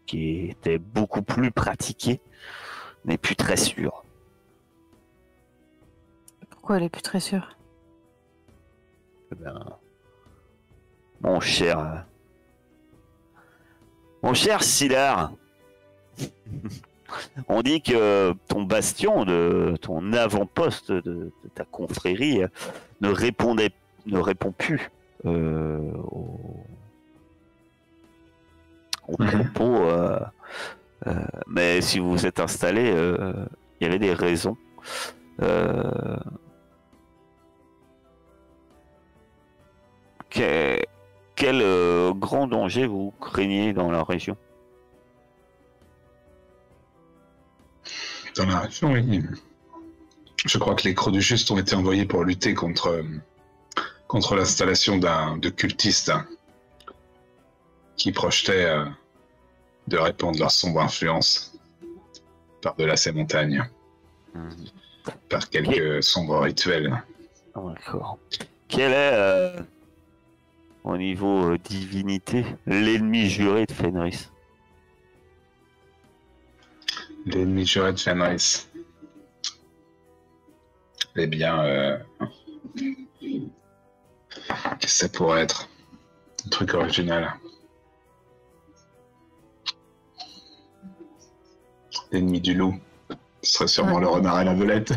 qui était beaucoup plus pratiquée, n'est plus très sûre. Pourquoi elle est plus très sûre? Eh ben, mon cher Sylar, on dit que ton bastion, ton avant-poste de ta confrérie ne répond plus aux propos. Mais si vous vous êtes installé, il y avait des raisons. Quel grand danger vous craignez dans la région? Dans la région, oui. Je crois que les Crocs du Juste ont été envoyés pour lutter contre l'installation de cultistes qui projetaient de répandre leur sombre influence par-delà ces montagnes. par quelques sombres rituels. D'accord. Quel est, au niveau divinité, l'ennemi juré de Fenris? L'ennemi juré de Fenris. Eh bien, qu'est-ce que ça pourrait être? Un truc original. L'ennemi du loup. Ce serait sûrement le renard et la belette.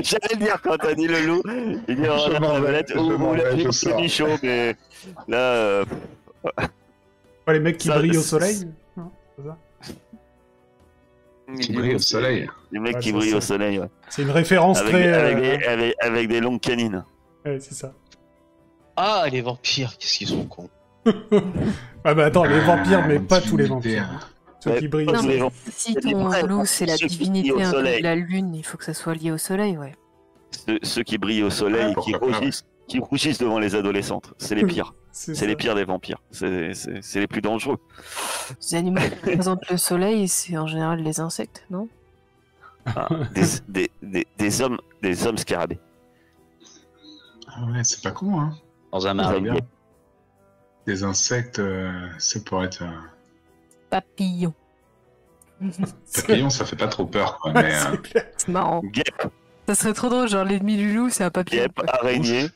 J'allais le dire quand t'as dit le loup, il dit renard la valette ou la michaud, mais là... Pas les mecs qui Ça, brillent au c'est- soleil? Non, c'est ça. Qui brille au soleil. Les mecs Ouais, qui c'est brillent ça. au soleil, ouais. C'est une référence Avec, très... avec des longues canines. Ouais, c'est ça. Ah, les vampires, qu'est-ce qu'ils sont cons. Ah bah attends, les vampires, mais un pas petit tous les vampire. vampires. Ceux Ouais, qui brillent. pas Non, tous au les mais soleil. vampires. si C'est des ton vrais loup, c'est la ceux qui divinité brillent au un peu soleil. de la lune, il faut que ça soit lié au soleil, ouais. Ceux qui brillent au soleil, Ouais, qui pourquoi pas, rougissent devant les adolescentes. C'est les pires. C'est C'est les ça. pires des vampires. C'est les plus dangereux. Les animaux qui représentent le soleil, c'est en général les insectes, non? Ah, des hommes scarabées. Ah ouais, c'est pas con, hein. Dans un Des marais. hommes guêpes. Des insectes, ça pourrait être... Papillon. Papillon, ça fait pas trop peur, quoi. Mais, C'est clair. C'est marrant. Guêpes, Ça serait trop drôle, genre l'ennemi du loup, c'est un papillon. guêpes, araignées.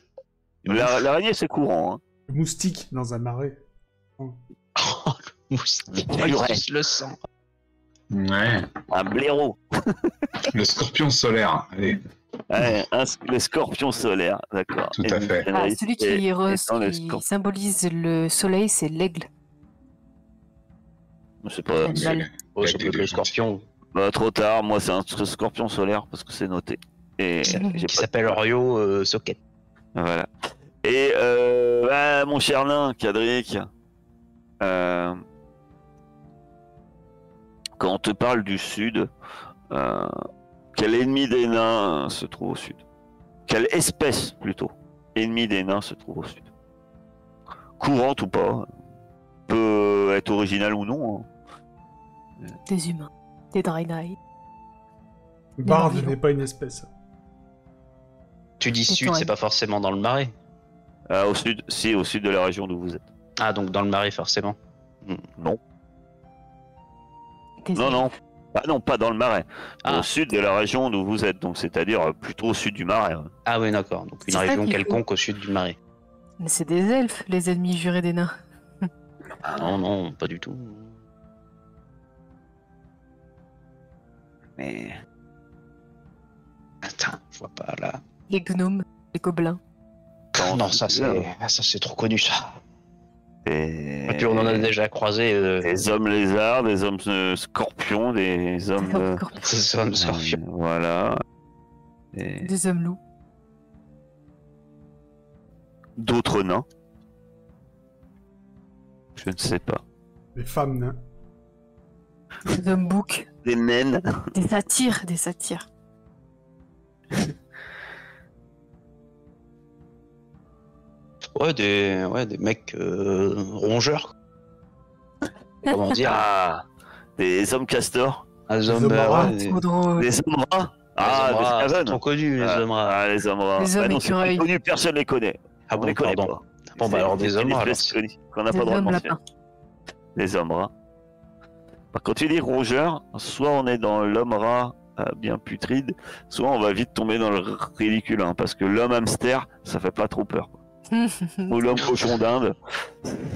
L'araignée, c'est courant. Hein. Le moustique dans un marais. Oh, le moustique. Purée. Je le sens. ouais. Un blaireau. Le scorpion solaire. Allez. Ouais, le scorpion solaire. D'accord. Tout à fait. Ah, celui qui, le qui scorpion. symbolise le soleil, c'est l'aigle. C'est pas. Ouais. Mal. Oh, ça peut être le scorpion. Bah, trop tard. Moi, c'est un scorpion solaire parce que c'est noté. Et j'ai Qui pas. s'appelle Orio Socket. Voilà. Et mon cher nain, Cadric, quand on te parle du sud, quel ennemi des nains se trouve au sud? Quelle espèce, plutôt, ennemi des nains se trouve au sud? Courante ou pas? Peut être original ou non. Hein. Des humains, des Draenei. Barde morvillons. n'est pas une espèce. Tu dis Et sud, toi, c'est pas forcément dans le marais. Au sud, si, au sud de la région d'où vous êtes. Ah, donc dans le marais, forcément. Non, Des non, non. Ah non, pas dans le Marais. Ah. Au sud de la région d'où vous êtes, donc c'est-à-dire plutôt au sud du Marais. Ouais. Ah oui, d'accord. Donc une C'est ça région qu'il faut. quelconque au sud du marais. Mais c'est des elfes, les ennemis jurés des nains. Ah non, non, pas du tout. Mais Attends, je vois pas là. Les gnomes, les gobelins. Comment non, tu ça dis, alors c'est trop connu ça. Et... Et puis on en a déjà croisé Des hommes lézards, des hommes scorpions, des hommes. des hommes scorpions. Voilà. Et Des hommes loups. d'autres nains. Je ne sais pas. Les femmes nains. Des hommes boucs. Des naines. Des satyres, des satyres. Ouais, des mecs rongeurs. Comment dire? Ah, des hommes castors. Des hommes hommes rats. ouais, Trop drôle. Des hommes rats. Ah, des c'est Skaven. trop connu, les hommes rats. Ah, les hommes rats. Les hommes non, c'est pas écureuils. connu, personne les connaît. Ah On bon, les connaît pardon. pas. Bon, bah alors des C'est hommes une rats. espèce alors. connue qu'on n'a Des pas le droit de hommes mentionner. lapins. Les hommes rats. Bah, quand tu dis rongeur, soit on est dans l'homme rat bien putride, soit on va vite tomber dans le ridicule, hein, parce que l'homme hamster, ça fait pas trop peur. Quoi. Ou l'homme cochon d'Inde,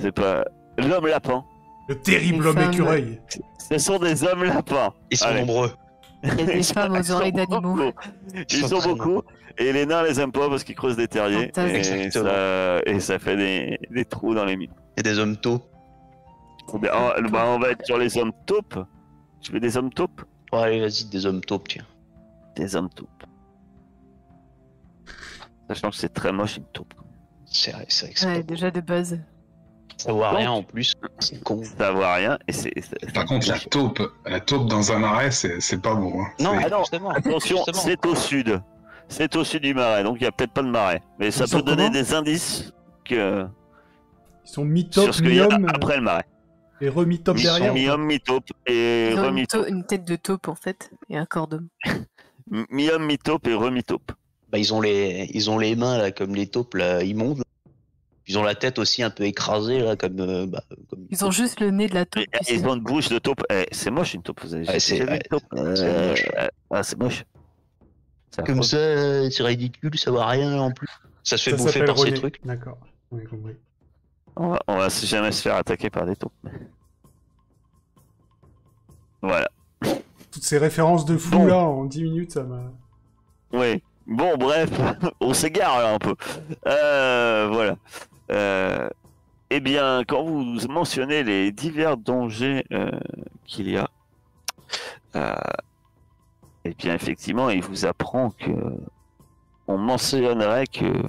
c'est pas. L'homme lapin, Le terrible Les homme femmes. écureuil. ce sont des hommes lapins. Ils sont Allez. nombreux. Il y a des femmes aux oreilles d'animaux. Ils sont très beaucoup. Et les nains les aiment pas parce qu'ils creusent des terriers. Fantastique. Et ça fait des trous dans les mines. Et des hommes taups. On va être sur les hommes taupes. Tu veux des hommes taupes? Ouais, allez, vas-y, des hommes taupes, tiens. Des hommes taupes. Sachant que c'est très moche une taupe. C'est vrai que c'est Ouais, pas déjà de base. Ça voit Donc- rien en plus. C'est con. Ça voit rien et c'est. Par contre, la taupe dans un marais, c'est pas bon. Hein. Non, C'est- Ah non, justement. attention, justement. c'est au sud. C'est au sud du marais, donc il n'y a peut-être pas de marais. Mais ça Ils sont peut donner comment des indices que... Ils sont sur mi-top, ce qu'il y a mi-homme. après le marais. Et remis top derrière. Mi-homme, mi-taupe et Ils ont remis-taupe. une tête de taupe en fait, et un corps d'homme. Mi-homme, mi-taupe et remis-taupe. Bah, ils ont les mains là comme les taupes là, immondes. Ils ont la tête aussi un peu écrasée là comme... Ils ont juste le nez de la taupe. tu sais. Ils ont une bouche de taupe. C'est moche une taupe. Vous avez Ouais, déjà vu une taupe c'est moche. C'est moche. C'est Comme affreux. ça, c'est ridicule, ça va rien en plus. Ça se fait Ça bouffer s'appelle par ces René. trucs. D'accord, on a compris. On va jamais se faire attaquer par des taupes. Voilà. Toutes ces références de fou Bon. là, en 10 minutes, ça m'a... Oui. Bon, bref, on s'égare là un peu. Voilà. Eh bien, quand vous mentionnez les divers dangers qu'il y a, eh bien, effectivement, il vous apprend que on mentionnerait que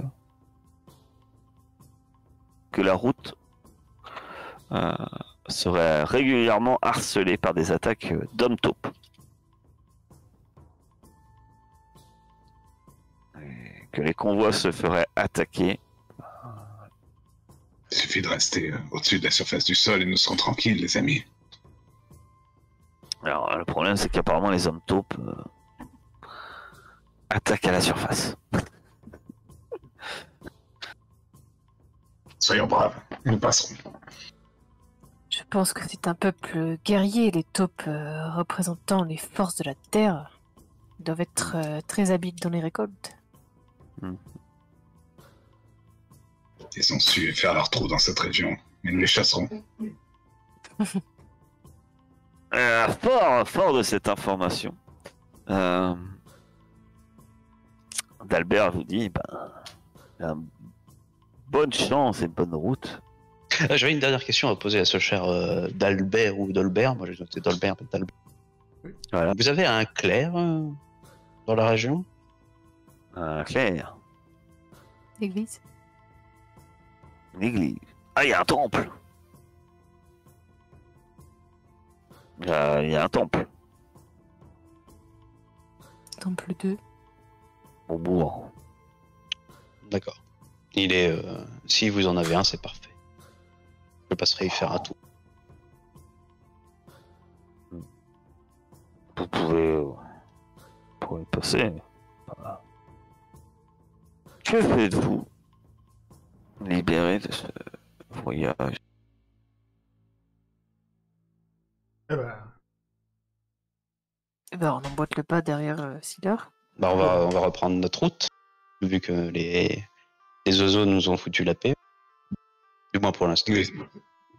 la route serait régulièrement harcelée par des attaques d'hommes taupes. Et que les convois se feraient attaquer. Il suffit de rester au-dessus de la surface du sol et nous serons tranquilles, les amis. Alors, le problème, c'est qu'apparemment, les hommes taupes attaquent à la surface. Soyons braves, nous passerons. Je pense que c'est un peuple guerrier, les taupes représentant les forces de la terre. Ils doivent être très habiles dans les récoltes. Ils ont su faire leur trou dans cette région, mais nous les chasserons. Fort de cette information, d'Albert vous dit, bonne chance et bonne route. J'avais une dernière question à poser à ce cher d'Albert ou d'Olbert. Moi, j'ai noté d'Olbert, pas d'Albert. Voilà. Vous avez un clerc dans la région? Claire, L'église. l'église. Ah, il y a un temple. Il y a un temple Temple 2. au bourg. D'accord. Il est. Si vous en avez un, c'est parfait. Je passerai y faire un tour. Vous pouvez passer. Voilà. Que faites-vous libéré de ce voyage? Eh ben, Eh ben, on emboîte le pas derrière Sealer. Bah, on va reprendre notre route, vu que les oiseaux nous ont foutu la paix. Du moins pour l'instant. Oui,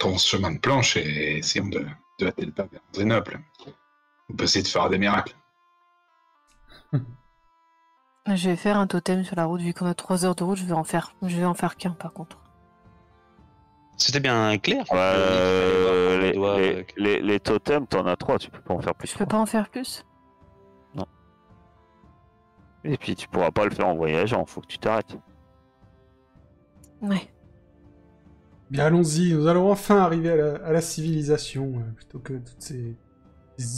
prenons ce chemin de planche et essayons de hâter le pas vers Zénople. On peut essayer de faire des miracles. Je vais faire un totem sur la route, vu qu'on a 3 heures de route, je vais en faire qu'un par contre. C'était bien clair. Les totems, t'en as 3, tu peux pas en faire plus. Je peux pas en faire plus? Et puis tu pourras pas le faire en voyageant, faut que tu t'arrêtes. Ouais. bien allons-y, nous allons enfin arriver à la civilisation, plutôt que toutes ces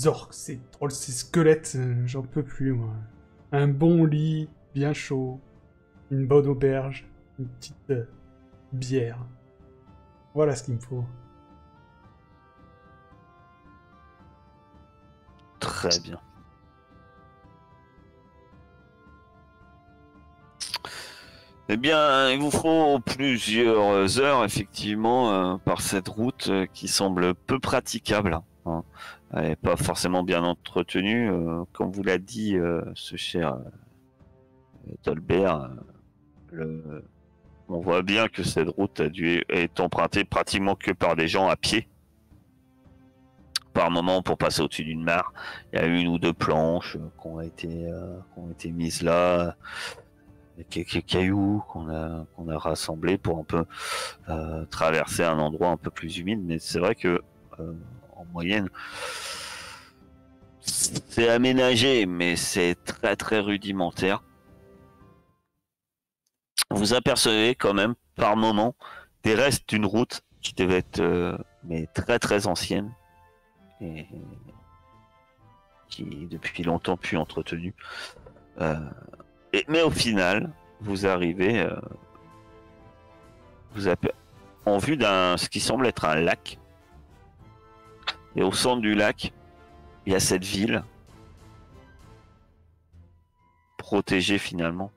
orques, ces trolls, ces squelettes, j'en peux plus, moi. Un bon lit, bien chaud, une bonne auberge, une petite bière. Voilà ce qu'il me faut. Très bien. Eh bien, il vous faut plusieurs heures, effectivement, par cette route qui semble peu praticable. Hein. Elle n'est pas forcément bien entretenue. Comme vous l'a dit ce cher Tolbert, on voit bien que cette route a dû être empruntée pratiquement que par des gens à pied. Par moment, pour passer au-dessus d'une mare, il y a une ou deux planches qui ont été mises là. Quelques cailloux qu'on a rassemblés pour un peu traverser un endroit un peu plus humide, mais c'est vrai que en moyenne c'est aménagé, mais c'est très très rudimentaire. Vous apercevez quand même par moment des restes d'une route qui devait être mais très très ancienne et qui depuis longtemps plus entretenue. Mais au final, vous arrivez en vue d'un ce qui semble être un lac Et au centre du lac, il y a cette ville protégée finalement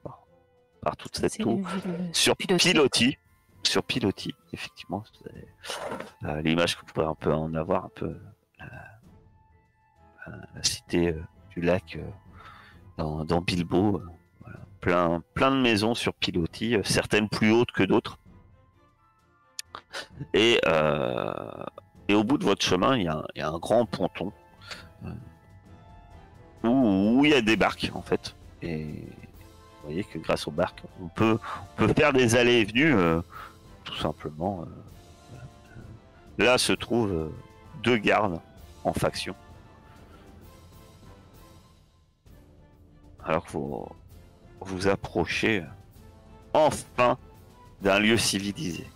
par toute cette C'est tour. une ville Sur pilotée. Pilotis, effectivement. L'image que vous pouvez un peu en avoir, un peu la cité du lac dans Bilbo. Voilà. Plein de maisons sur Pilotis, certaines plus hautes que d'autres. Et au bout de votre chemin, il y a un grand ponton où il y a des barques en fait. Et vous voyez que grâce aux barques, on peut faire des allées et venues tout simplement. Là se trouvent 2 gardes en faction. Alors que vous approchez enfin d'un lieu civilisé.